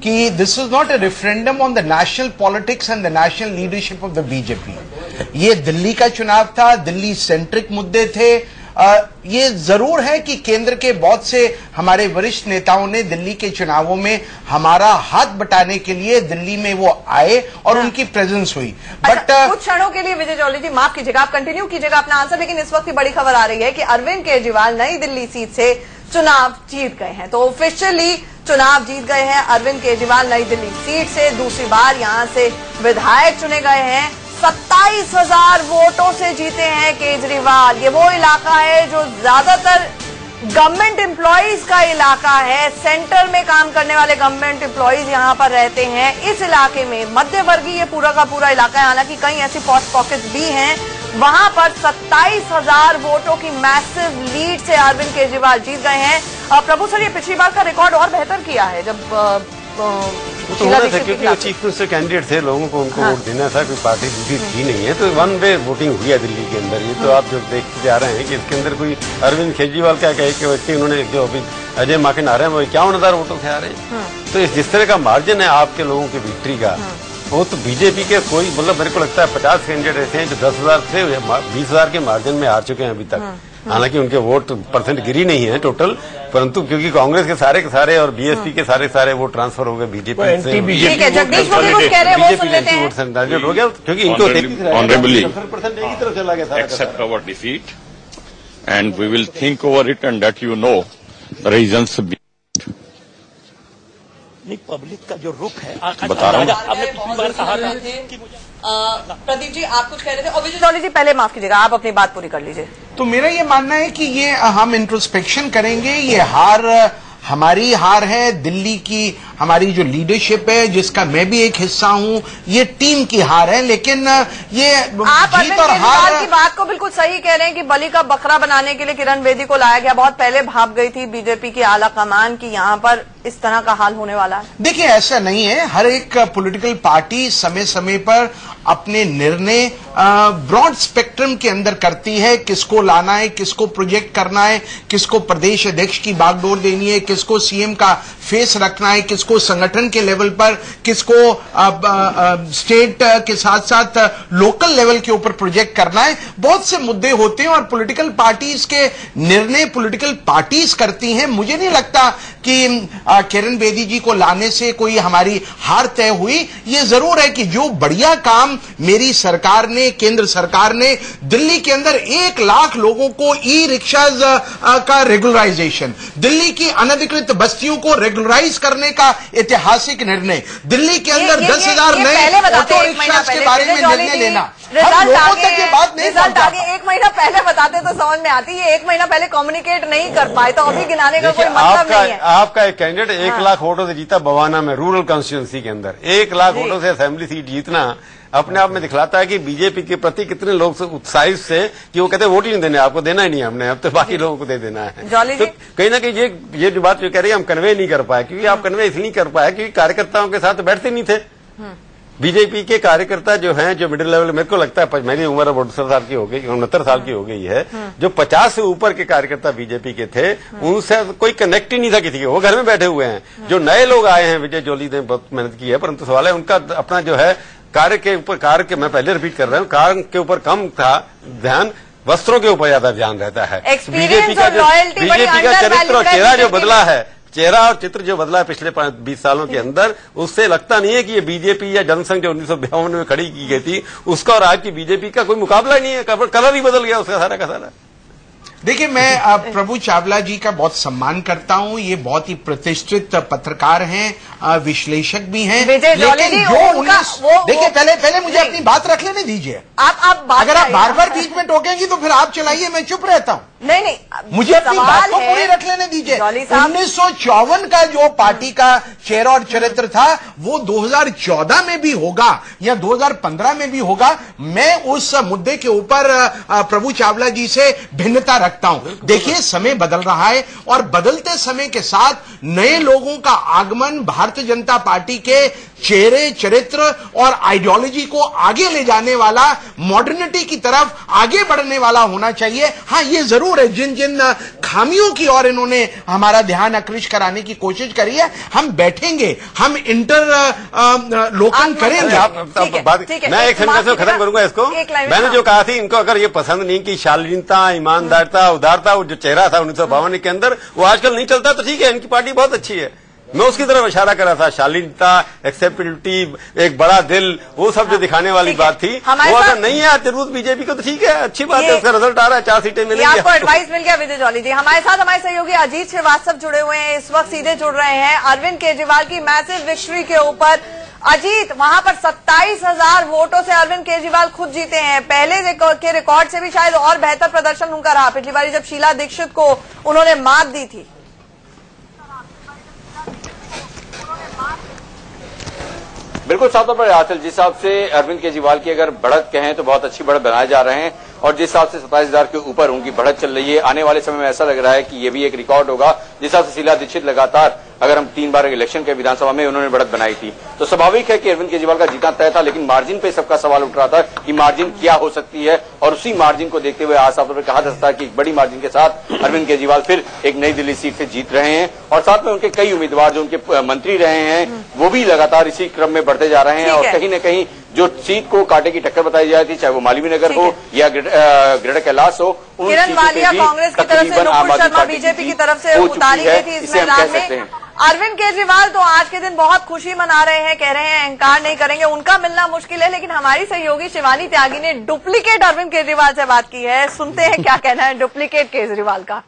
कि this is not a referendum on the national politics and the national leadership of the BJP. ये दिल्ली का चुनाव था, दिल्ली सेंट्रिक मुद्दे थे। ये जरूर है कि केंद्र के बहुत से हमारे वरिष्ठ नेताओं ने दिल्ली के चुनावों में हमारा हाथ बटाने के लिए दिल्ली में वो आए और उनकी प्रेजेंस हुई। बट कुछ क्षणों के लिए विजय जॉली जी माफ कीजिएगा, आप कंटिन्यू कीजिएगा अपना आंसर, लेकिन इस वक्त की बड़ी खबर आ रही है कि अरविंद केजरीवाल नई दिल्ली सीट से चुनाव जीत गए हैं। तो ऑफिशियली चुनाव जीत गए हैं अरविंद केजरीवाल नई दिल्ली सीट से, दूसरी बार यहां से विधायक चुने गए हैं। 27,000 वोटों से जीते हैं केजरीवाल। ये वो इलाका है जो ज्यादातर गवर्नमेंट एम्प्लॉइज का इलाका है, सेंटर में काम करने वाले गवर्नमेंट एम्प्लॉइज यहां पर रहते हैं। इस इलाके में मध्य वर्गीय पूरा का पूरा इलाका है, हालांकि कई ऐसी पॉश पॉकेट्स भी हैं। वहां पर 27,000 वोटों की मैसिव लीड से अरविंद केजरीवाल जीत गए हैं। प्रभु सर, ये पिछली बार का रिकॉर्ड और बेहतर किया है जब तो होना था, क्योंकि वो चीफ मिनिस्टर कैंडिडेट थे, लोगों को उनको वोट देना था, कोई पार्टी दूसरी थी नहीं है, तो 1 वे वोटिंग हुई है दिल्ली के अंदर। ये तो आप जो देखते जा रहे हैं कि इसके अंदर कोई अरविंद केजरीवाल क्या कहे कि व्यक्ति उन्होंने जो अभी अजय माकन आ रहे हैं वो 51,000 वोटों से आ रहे हैं। तो इस जिस तरह का मार्जिन है आपके लोगों की विक्ट्री का, वो तो बीजेपी के कोई, मतलब मेरे को लगता है 50 कैंडिडेट ऐसे हैं जो 10,000 से 20,000 के मार्जिन में हार चुके हैं अभी तक। हालांकि उनके वोट परसेंट गिरी नहीं है टोटल, परंतु क्योंकि कांग्रेस के सारे और बीएसपी के सारे वोट ट्रांसफर हो गए बीजेपी से। ठीक है, जगदीश मुखी कुछ कह रहे हैं, वो सुन लेते हैं। वोट हो गया क्योंकि इनको ऑनरेबली 70% एक ही तरफ चला गया। Accept our defeat and we will think over it and that you know the reasons. Public का जो रुख है बता रहा हूँ। आपने पिछली बार कहा था कि प्रदीप जी आप कुछ कह रहे थे, और विजय जॉली जी पहले माफ कीजिएगा, आप अपनी बात पूरी कर लीजिए। तो मेरा ये मानना है कि ये हम इंट्रोस्पेक्शन करेंगे, ये हार हमारी हार है, दिल्ली की हमारी जो लीडरशिप है, जिसका मैं भी एक हिस्सा हूं, ये टीम की हार है। लेकिन ये आप जीत और हार की बात को बिल्कुल सही कह रहे हैं कि बलि का बकरा बनाने के लिए किरण बेदी को लाया गया। बहुत पहले भाप गई थी बीजेपी की आला कमान की यहाँ पर इस तरह का हाल होने वाला है। देखिए, ऐसा नहीं है। हर एक पॉलिटिकल पार्टी समय समय पर अपने निर्णय ब्रॉड स्पेक्ट्रम के अंदर करती है, किसको लाना है, किसको प्रोजेक्ट करना है, किसको प्रदेश अध्यक्ष की बागडोर देनी है, किसको सीएम का फेस रखना है, किसको संगठन के लेवल पर, किसको स्टेट के साथ साथ लोकल लेवल के ऊपर प्रोजेक्ट करना है। बहुत से मुद्दे होते हैं और पॉलिटिकल पार्टीज के निर्णय पॉलिटिकल पार्टीज करती हैं। मुझे नहीं लगता कि किरण बेदी जी को लाने से कोई हमारी हार तय हुई। ये जरूर है कि जो बढ़िया काम मेरी सरकार ने, केंद्र सरकार ने दिल्ली के अंदर 1 लाख लोगों को ई रिक्शाज का रेगुलराइजेशन, दिल्ली की अनधिकृत बस्तियों को रेगुलराइज करने का ऐतिहासिक निर्णय, दिल्ली के अंदर 10,000 नए ऑटो रिक्शाज के बारे में निर्णय लेना, हम लोगों तक ये बात नहीं पहुंचा। 1 महीना पहले बताते तो समझ में आती। ये 1 महीना पहले कम्युनिकेट नहीं कर पाए तो अभी गिनाने का कोई मतलब नहीं है। आपका एक कैंडिडेट 1 लाख वोटों से जीता बवाना में, रूरल कॉन्स्टिट्यूंसी के अंदर 1 लाख वोटों से असेंबली सीट जीतना अपने आप में दिखलाता है कि बीजेपी के प्रति कितने लोग उत्साहित से कि वो कहते हैं वोट ही नहीं देने, आपको देना ही नहीं हमने, अब तो बाकी लोगों को दे देना है। तो कहीं ना कहीं ये जो बात जो कह रही है हम कन्वे नहीं कर पाए, क्योंकि आप कन्वे इसलिए कर पाए क्योंकि कार्यकर्ताओं के साथ बैठते नहीं थे। बीजेपी के कार्यकर्ता जो हैं, जो मिडिल लेवल, मेरे को लगता है मेरी उम्र अब 68 साल की हो गई, 69 साल की हो गई है, जो 50 से ऊपर के कार्यकर्ता बीजेपी के थे, उनसे कोई कनेक्ट ही नहीं था किसी के, वो घर में बैठे हुए हैं। जो नए लोग आए हैं, विजय जोली ने बहुत मेहनत की है, परंतु सवाल है उनका अपना जो है कार्य के ऊपर, मैं पहले रिपीट कर रहा हूँ, कार्य के ऊपर कम था ध्यान, वस्त्रों के ऊपर ज्यादा ध्यान रहता है। बीजेपी का चरित्र और चेहरा जो बदला है, चेहरा और चित्र जो बदला है पिछले 20 सालों के अंदर, उससे लगता नहीं है कि ये बीजेपी या जनसंघ जो 1952 में खड़ी की गई थी उसका और आज की बीजेपी का कोई मुकाबला नहीं है। कलर ही बदल गया उसका सारा का सारा। देखिए, मैं प्रभु चावला जी का बहुत सम्मान करता हूं। ये बहुत ही प्रतिष्ठित पत्रकार हैं, विश्लेषक भी हैं। लेकिन जो देखिए, पहले मुझे अपनी बात रख लेने दीजिए। अगर आप बार बार बीच में टोकेंगी तो फिर आप चलाइए, मैं चुप रहता हूं। नहीं, मुझे अपनी बात को पूरी रख लेने दीजिए। 1954 का जो पार्टी का चेहरा और चरित्र था वो 2014 में भी होगा या 2015 में भी होगा। मैं उस मुद्दे के ऊपर प्रभु चावला जी से भिन्नता रखता हूं। देखिए, समय बदल रहा है और बदलते समय के साथ नए लोगों का आगमन भारतीय जनता पार्टी के चेहरे, चरित्र और आइडियोलॉजी को आगे ले जाने वाला, मॉडर्निटी की तरफ आगे बढ़ने वाला होना चाहिए। हाँ, ये जरूर है, जिन जिन खामियों की ओर इन्होंने हमारा ध्यान आकृष्ट कराने की कोशिश करी है, हम बैठेंगे, हम लोकन करेंगे। मैं एक सेंटेंस में खत्म करूंगा इसको। मैंने जो कहा थी, इनको अगर ये पसंद नहीं की शालीनता, ईमानदारता, उदारता, वो जो चेहरा था 1952 के अंदर, वो आजकल नहीं चलता, तो ठीक है, इनकी पार्टी बहुत अच्छी है। मैं उसकी तरफ इशारा कर रहा था, शालीनता, एक्सेप्टेबिलिटी, एक बड़ा दिल, वो सब जो दिखाने वाली बात थी, वो अगर नहीं है जरूरत बीजेपी को तो ठीक है, अच्छी बात है, उसका रिजल्ट आ रहा है, 4 सीटें मिलेंगी। आपको एडवाइस मिल गया विजय जॉली जी। हमारे साथ हमारे सहयोगी अजीत श्रीवास्तव जुड़े हुए हैं, इस वक्त सीधे जुड़ रहे हैं अरविंद केजरीवाल की मैसिव विक्ट्री के ऊपर। अजीत, वहां पर 27,000 वोटों से अरविंद केजरीवाल खुद जीते हैं। पहले के रिकॉर्ड से भी शायद और बेहतर प्रदर्शन उनका रहा, पिछली बार जब शीला दीक्षित को उन्होंने मात दी थी। बिल्कुल साफ तौर पर आचल, जिस हिसाब से अरविंद केजरीवाल की अगर बढ़त कहें तो बहुत अच्छी बढ़त बनाए जा रहे हैं और जिस हिसाब से 27,000 के ऊपर उनकी बढ़त चल रही है, आने वाले समय में ऐसा लग रहा है कि ये भी एक रिकॉर्ड होगा। जिस हिसाब से शीला दीक्षित लगातार, अगर हम 3 बार इलेक्शन के विधानसभा में उन्होंने बढ़त बनाई थी, तो स्वाभाविक है कि अरविंद केजरीवाल का जीतना तय था। लेकिन मार्जिन पे सबका सवाल उठ रहा था कि मार्जिन क्या हो सकती है, और उसी मार्जिन को देखते हुए आज साफ तौर पर कहा जा सकता है कि एक बड़ी मार्जिन के साथ अरविंद केजरीवाल फिर एक नई दिल्ली सीट से जीत रहे हैं। और साथ में उनके कई उम्मीदवार जो उनके मंत्री रहे हैं वो भी लगातार इसी क्रम में बढ़ते जा रहे हैं और कहीं न कहीं जो सीट को कांटे की टक्कर बताई जाती थी, चाहे वो मालवीय नगर हो या ग्रेटर कैलाश हो, किरण वालिया कांग्रेस की तरफ से, नुपुर शर्मा बीजेपी की तरफ से उतारी गई थी इस मैदान में। अरविंद केजरीवाल तो आज के दिन बहुत खुशी मना रहे हैं, कह रहे हैं अहंकार नहीं करेंगे, उनका मिलना मुश्किल है। लेकिन हमारी सहयोगी शिवानी त्यागी ने डुप्लीकेट अरविंद केजरीवाल से बात की है, सुनते हैं क्या कहना है डुप्लीकेट केजरीवाल का।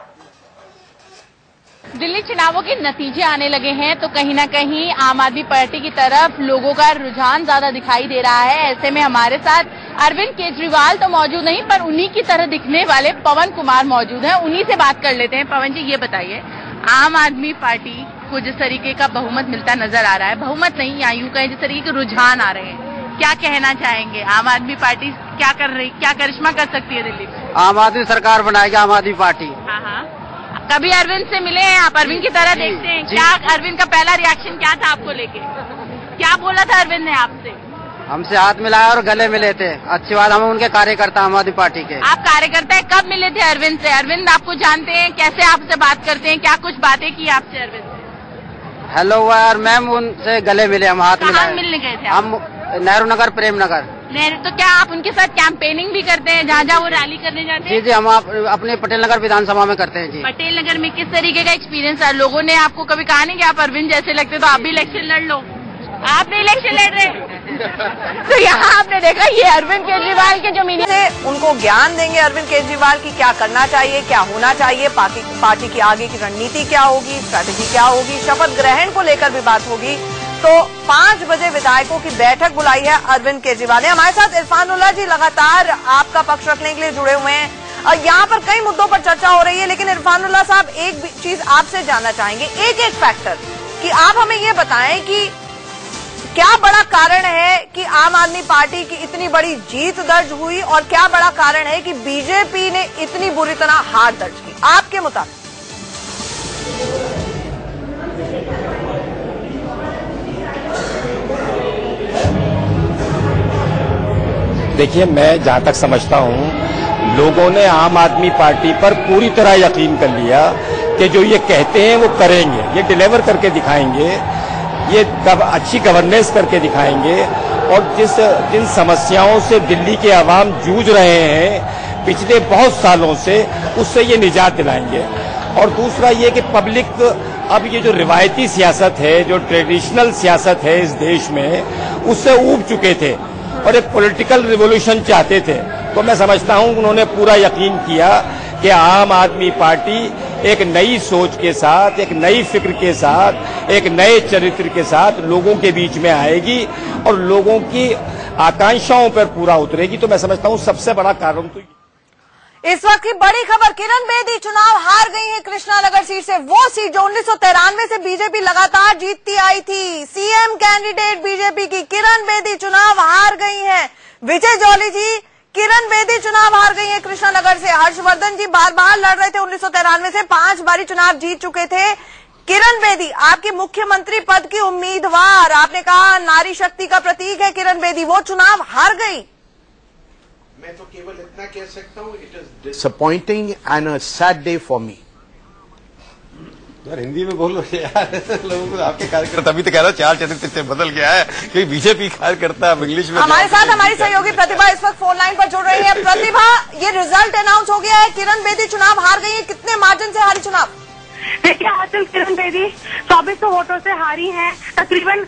दिल्ली चुनावों के नतीजे आने लगे हैं तो कहीं ना कहीं आम आदमी पार्टी की तरफ लोगों का रुझान ज्यादा दिखाई दे रहा है। ऐसे में हमारे साथ अरविंद केजरीवाल तो मौजूद नहीं, पर उन्हीं की तरह दिखने वाले पवन कुमार मौजूद हैं, उन्हीं से बात कर लेते हैं। पवन जी, ये बताइए, आम आदमी पार्टी आपको जिस तरीके का बहुमत मिलता नजर आ रहा है, बहुमत नहीं या यूं कहें जिस तरीके के रुझान आ रहे हैं, क्या कहना चाहेंगे? आम आदमी पार्टी क्या कर रही, क्या करिश्मा कर सकती है दिल्ली में? आम आदमी सरकार बनाएगी, आम आदमी पार्टी। हाँ हाँ, कभी अरविंद से मिले हैं आप? अरविंद की तरह देखते हैं क्या? अरविंद का पहला रिएक्शन क्या था आपको लेके? क्या बोला था अरविंद ने आपसे? हमसे हाथ मिलाया और गले मिले थे। अच्छी बात, हम उनके कार्यकर्ता आम आदमी पार्टी के। आप कार्यकर्ता है, कब मिले थे अरविंद से? अरविंद आपको जानते हैं, कैसे आपसे बात करते हैं, क्या कुछ बातें की आपसे अरविंद से? हेलो हुआ और मैम उनसे गले मिले, हम हाथ मिलाए। मिलने गए थे हम नेहरू नगर, प्रेम नगर। तो क्या आप उनके साथ कैंपेनिंग भी करते हैं जहाँ जहाँ वो रैली करने जाते हैं? जी, हम अपने पटेल नगर विधानसभा में करते हैं जी। पटेल नगर में किस तरीके का एक्सपीरियंस है? लोगों ने आपको कभी कहा नहीं कि आप अरविंद जैसे लगते तो आप भी इलेक्शन लड़ लो? आप नहीं इलेक्शन लड़ रहे। तो यहाँ आपने देखा ये अरविंद केजरीवाल के जो मीडिया, उनको ज्ञान देंगे अरविंद केजरीवाल की क्या करना चाहिए, क्या होना चाहिए, पार्टी की आगे की रणनीति क्या होगी, स्ट्रैटेजी क्या होगी, शपथ ग्रहण को लेकर भी बात होगी। तो 5 बजे विधायकों की बैठक बुलाई है अरविंद केजरीवाल ने। हमारे साथ इरफानुल्लाह जी लगातार आपका पक्ष रखने के लिए जुड़े हुए हैं और यहाँ पर कई मुद्दों पर चर्चा हो रही है, लेकिन इरफानुल्लाह साहब एक चीज आपसे जानना चाहेंगे, एक एक फैक्टर कि आप हमें ये बताएं कि क्या बड़ा कारण है कि आम आदमी पार्टी की इतनी बड़ी जीत दर्ज हुई और क्या बड़ा कारण है कि बीजेपी ने इतनी बुरी तरह हार दर्ज की आपके मुताबिक? देखिए, मैं जहां तक समझता हूं, लोगों ने आम आदमी पार्टी पर पूरी तरह यकीन कर लिया कि जो ये कहते हैं वो करेंगे, ये डिलीवर करके दिखाएंगे, ये अच्छी गवर्नेंस करके दिखाएंगे और जिन समस्याओं से दिल्ली के आवाम जूझ रहे हैं पिछले बहुत सालों से, उससे ये निजात दिलाएंगे। और दूसरा ये कि पब्लिक अब ये जो रिवायती सियासत है, जो ट्रेडिशनल सियासत है इस देश में, उससे ऊब चुके थे और एक पॉलिटिकल रिवॉल्यूशन चाहते थे। तो मैं समझता हूं उन्होंने पूरा यकीन किया कि आम आदमी पार्टी एक नई सोच के साथ, एक नई फिक्र के साथ, एक नए चरित्र के साथ लोगों के बीच में आएगी और लोगों की आकांक्षाओं पर पूरा उतरेगी। तो मैं समझता हूं सबसे बड़ा कारण तो इस वक्त की बड़ी खबर, किरण बेदी चुनाव हार गई है कृष्णानगर सीट से, वो सीट जो 1993 से बीजेपी लगातार जीतती आई थी। सीएम कैंडिडेट बीजेपी की किरण बेदी चुनाव हार गई हैं। विजय जॉली जी, किरण बेदी चुनाव हार गई है कृष्णानगर से। हर्षवर्धन जी बार बार लड़ रहे थे 1993 से, 5 बारी चुनाव जीत चुके थे। किरण बेदी आपकी मुख्यमंत्री पद की उम्मीदवार, आपने कहा नारी शक्ति का प्रतीक है किरण बेदी, वो चुनाव हार गई। मैं तो केवल इतना कह सकता हूँ, it is disappointing and a sad day for me. यार हिंदी में बोलो यार, लोगों को आपके कार्यकर्ता अभी तो कह रहा चार चरित्र से बदल गया है, कोई बीजेपी कार्यकर्ता इंग्लिश में। हमारे साथ हमारी सहयोगी प्रतिभा इस वक्त फोन लाइन पर जुड़ रही है। प्रतिभा, ये रिजल्ट अनाउंस हो गया है, किरण बेदी चुनाव हार गई है, कितने मार्जिन से हारी चुनाव? देखिए आजकल किरण बेदी 2400 वोटों से हारी हैं। तकरीबन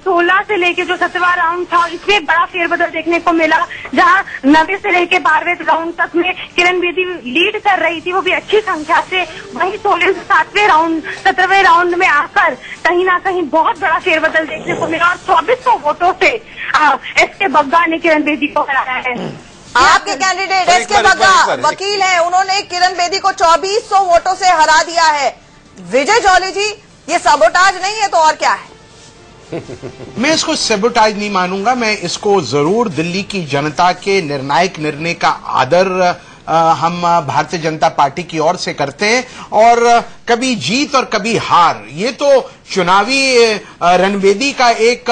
16 से लेके जो 17वां राउंड था, इसमें बड़ा फेरबदल देखने को मिला, जहां 90 से लेके 12वें राउंड तक में किरण बेदी लीड कर रही थी, वो भी अच्छी संख्या से। वहीं 16 से 7वें राउंड, 17वें राउंड में आकर कहीं ना कहीं बहुत बड़ा फेरबदल देखने को मिला और 2400 वोटों से एस.के. बग्गा ने किरण बेदी को हराया है। आपके कैंडिडेट एस.के. बग्गा वकील हैं, उन्होंने किरण बेदी को 2400 वोटों से हरा दिया है। विजय जॉली जी, ये सबोटाज नहीं है तो और क्या है? मैं इसको सबोटाज नहीं मानूंगा, मैं इसको जरूर दिल्ली की जनता के निर्णायक निर्णय का आदर हम भारतीय जनता पार्टी की ओर से करते हैं। और कभी जीत और कभी हार, ये तो चुनावी रणवेदी का एक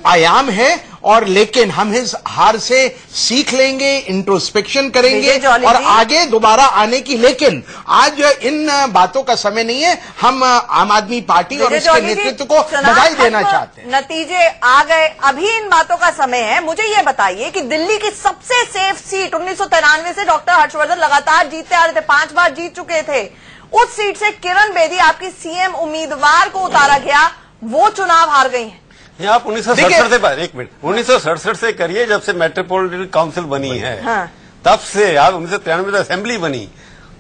आयाम है। और लेकिन हम इस हार से सीख लेंगे, इंट्रोस्पेक्शन करेंगे और आगे दोबारा आने की। लेकिन आज इन बातों का समय नहीं है। हम आम आदमी पार्टी और इसके नेतृत्व को बधाई देना चाहते हैं। नतीजे आ गए, अभी इन बातों का समय है। मुझे ये बताइए कि दिल्ली की सबसे सेफ सीट 1993 से डॉक्टर हर्षवर्धन लगातार जीतते आ रहे थे, 5 बार जीत चुके थे, उस सीट से किरण बेदी आपकी सीएम उम्मीदवार को उतारा गया, वो चुनाव हार गई है। ये आप 1967 से, एक मिनट, 1967 से करिए, जब से मेट्रोपॉलिटन काउंसिल बनी है। हाँ। तब से आप 1993 में असेंबली बनी,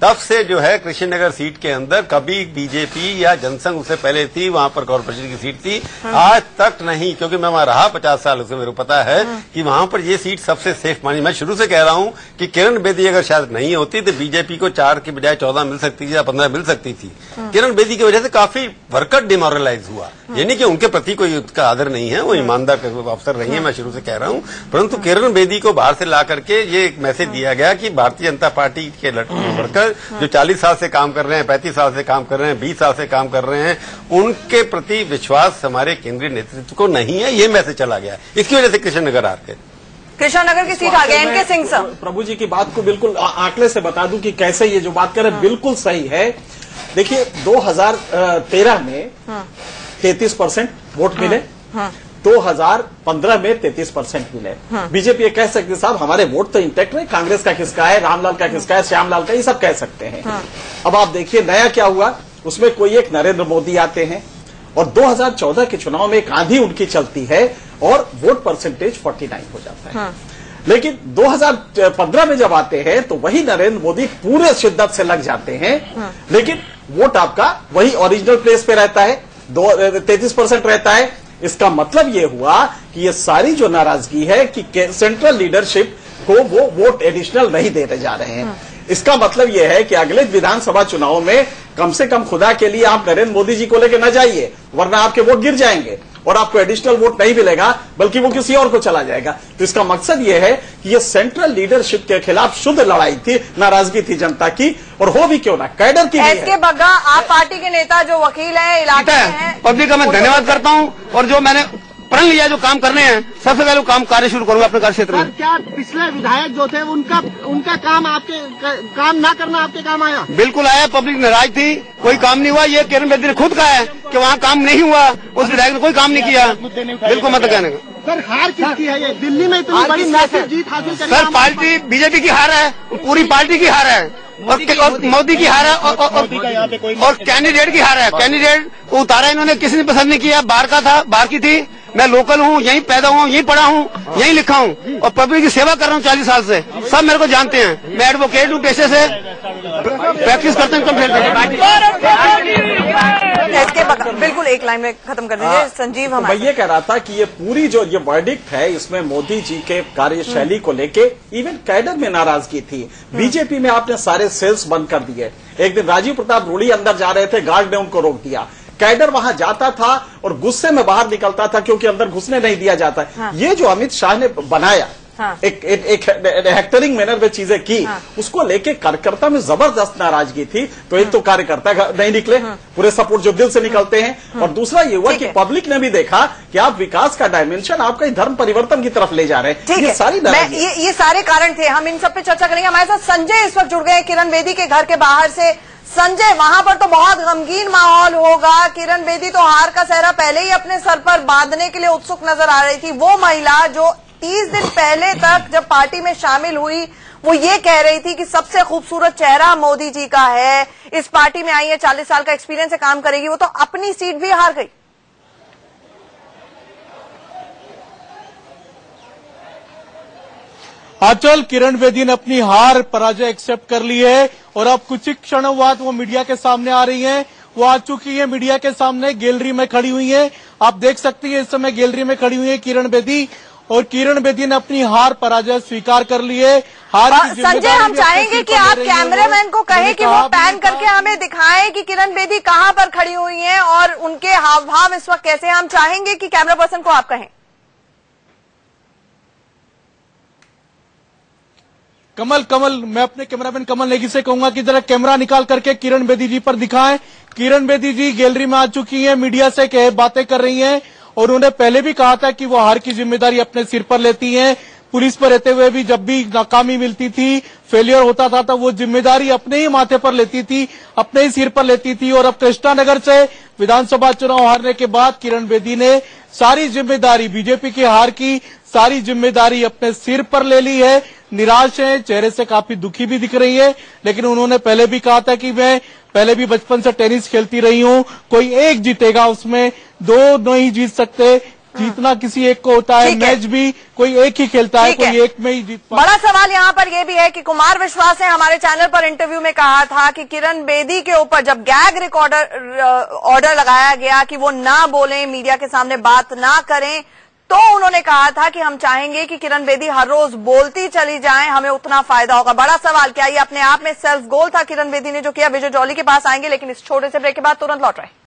तब से जो है कृष्णनगर सीट के अंदर कभी बीजेपी या जनसंघ उससे पहले थी, वहां पर कॉर्पोरेशन की सीट थी, आज तक नहीं, क्योंकि मैं वहां रहा 50 साल, उससे मेरे को पता है कि वहां पर ये सीट सबसे सेफ मानी। मैं शुरू से कह रहा हूं कि किरण बेदी अगर शायद नहीं होती तो बीजेपी को 4 की बजाय 14 मिल सकती थी या 15 मिल सकती थी। किरण बेदी की वजह से काफी वर्कर डिमोरलाइज हुआ। ये नहीं कि उनके प्रति कोई उसका आदर नहीं है, वो ईमानदार अफसर रही है, मैं शुरू से कह रहा हूं, परंतु किरण बेदी को बाहर से ला करके ये एक मैसेज दिया गया कि भारतीय जनता पार्टी के वर्कर जो 40 साल से काम कर रहे हैं, 35 साल से काम कर रहे हैं, 20 साल से काम कर रहे हैं, उनके प्रति विश्वास हमारे केंद्रीय नेतृत्व को नहीं है, ये मैसेज चला गया। इसकी वजह से कृष्णनगर हार गए। कृष्णनगर की सीट आ गई। एनके सिंह सर, प्रभु जी की बात को बिल्कुल आंकड़े से बता दूं कि कैसे ये जो बात कर रहे हैं बिल्कुल सही है। देखिए 2013 में 33% वोट मिले, 2015 में 33% मिले। बीजेपी ये कह सकती है साहब हमारे वोट तो इंटैक्ट रहे, कांग्रेस का किसका है, रामलाल का किसका है, श्यामलाल का, ये सब कह सकते हैं। अब आप देखिए नया क्या हुआ, उसमें कोई एक नरेंद्र मोदी आते हैं और 2014 के चुनाव में एक आंधी उनकी चलती है और वोट परसेंटेज 49 हो जाता है। लेकिन 2015 में जब आते हैं तो वही नरेंद्र मोदी पूरे शिद्दत से लग जाते हैं, लेकिन वोट आपका वही ओरिजिनल प्लेस पे रहता है, 33% रहता है। इसका मतलब ये हुआ कि ये सारी जो नाराजगी है कि सेंट्रल लीडरशिप को वो वोट एडिशनल नहीं देने जा रहे हैं। इसका मतलब यह है कि अगले विधानसभा चुनाव में कम से कम खुदा के लिए आप नरेंद्र मोदी जी को लेकर न जाइए, वरना आपके वोट गिर जाएंगे और आपको एडिशनल वोट नहीं मिलेगा, बल्कि वो किसी और को चला जाएगा। तो इसका मकसद ये है कि ये सेंट्रल लीडरशिप के खिलाफ शुद्ध लड़ाई थी, नाराजगी थी जनता की, और हो भी क्यों ना कैडर की। एसके बग्गा, आप पार्टी के नेता जो वकील हैं, इलाके हैं, पब्लिक का मैं धन्यवाद करता हूँ, और जो मैंने प्रण लिया जो काम करने हैं, सबसे पहले काम कार्य शुरू करूंगा अपने कार्य क्षेत्र में। क्या पिछले विधायक जो थे उनका काम आपके काम ना करना आपके काम आया? बिल्कुल आया, पब्लिक नाराज थी, कोई काम नहीं हुआ। ये किरण बेदी ने खुद कहा है कि वहाँ काम नहीं हुआ, उस विधायक ने कोई काम नहीं किया। बिल्कुल मत कहने का। सर हार किसकी है ये? दिल्ली में इतनी बड़ी मैसिव जीत हासिल करना। सर पार्टी बीजेपी की हार है, पूरी पार्टी की हार है, और मोदी की हार है, और कैंडिडेट की हार है। कैंडिडेट को उतारा इन्होंने, किसी ने पसंद नहीं किया। बाहर का था, बाहर की थी, मैं लोकल हूँ, यहीं पैदा हुआ हूँ, यहीं पढ़ा हूँ, यहीं लिखा हूँ, और पब्लिक की सेवा कर रहा हूँ 40 साल से। सब मेरे को जानते हैं, मैं एडवोकेट हूँ पेशे से, प्रैक्टिस करते हैं। बिल्कुल एक लाइन में खत्म कर दीजिए संजीव। हम मैं ये कह रहा था कि ये पूरी जो ये वर्डिक्ट है, इसमें मोदी जी के कार्यशैली को लेके इवन कैडर में नाराजगी थी। बीजेपी में आपने सारे सेल्स बंद कर दिए। एक दिन राजीव प्रताप रूडी अंदर जा रहे थे, गार्ड ने उनको रोक दिया। कैडर वहां जाता था और गुस्से में बाहर निकलता था, क्योंकि अंदर घुसने नहीं दिया जाता है। हाँ। ये जो अमित शाह ने बनाया, हाँ। एक हेक्टरिंग मैनर में चीजें की, हाँ। उसको लेके कार्यकर्ता में जबरदस्त नाराजगी थी। तो एक तो कार्यकर्ता नहीं निकले, पूरे सपोर्ट जो दिल से निकलते हैं, और दूसरा ये हुआ कि पब्लिक ने भी देखा कि आप विकास का डायमेंशन आपका धर्म परिवर्तन की तरफ ले जा रहे हैं। ये सारी ये सारे कारण थे, हम इन सब पे चर्चा करेंगे। हमारे साथ संजय इस वक्त जुड़ गए किरण बेदी के घर के बाहर से। संजय, वहां पर तो बहुत गमगीन माहौल होगा। किरण बेदी तो हार का सहरा पहले ही अपने सर पर बांधने के लिए उत्सुक नजर आ रही थी। वो महिला जो 30 दिन पहले तक जब पार्टी में शामिल हुई, वो ये कह रही थी कि सबसे खूबसूरत चेहरा मोदी जी का है, इस पार्टी में आई है, 40 साल का एक्सपीरियंस है, काम करेगी, वो तो अपनी सीट भी हार गई। आंचल, किरण बेदी ने अपनी हार पराजय एक्सेप्ट कर ली है और अब कुछ ही क्षणों बाद वो मीडिया के सामने आ रही हैं। वो आ चुकी है मीडिया के सामने, गैलरी में खड़ी हुई हैं। आप देख सकती हैं इस समय गैलरी में खड़ी हुई है किरण बेदी, और किरण बेदी ने अपनी हार पराजय स्वीकार कर ली है। संजय, हम चाहेंगे कि आप कैमरामैन को कहें कि वो पैन करके हमें दिखाएं कि किरण बेदी कहां पर खड़ी हुई हैं और उनके हाव भाव इस वक्त कैसे हैं। हम चाहेंगे कि कैमरा पर्सन को आप कहें। कमल, मैं अपने कैमरामैन कमल नेगी से कहूंगा कि जरा कैमरा निकाल करके किरण बेदी जी पर दिखाएं। किरण बेदी जी गैलरी में आ चुकी हैं, मीडिया से बातें कर रही हैं, और उन्होंने पहले भी कहा था कि वो हार की जिम्मेदारी अपने सिर पर लेती हैं। पुलिस पर रहते हुए भी जब भी नाकामी मिलती थी, फेलियर होता था, तो वो जिम्मेदारी अपने ही माथे पर लेती थी, अपने ही सिर पर लेती थी। और अब कृष्णानगर से विधानसभा चुनाव हारने के बाद किरण बेदी ने सारी जिम्मेदारी, बीजेपी की हार की सारी जिम्मेदारी अपने सिर पर ले ली है। निराश है, चेहरे से काफी दुखी भी दिख रही है, लेकिन उन्होंने पहले भी कहा था कि मैं पहले भी बचपन से टेनिस खेलती रही हूं, कोई एक जीतेगा, उसमें दो नहीं जीत सकते, जीतना किसी एक को होता है, मैच भी कोई एक ही खेलता है, कोई एक में ही जीत पाता है। बड़ा सवाल यहाँ पर यह भी है कि कुमार विश्वास ने हमारे चैनल पर इंटरव्यू में कहा था कि किरण बेदी के ऊपर जब गैग रिकॉर्डर ऑर्डर लगाया गया कि वो ना बोलें, मीडिया के सामने बात ना करें, तो उन्होंने कहा था कि हम चाहेंगे कि किरण बेदी हर रोज बोलती चली जाएं, हमें उतना फायदा होगा। बड़ा सवाल, क्या ये अपने आप में सेल्फ गोल था किरण बेदी ने जो किया? विजय जॉली के पास आएंगे, लेकिन इस छोटे से ब्रेक के बाद तुरंत लौट रहे हैं।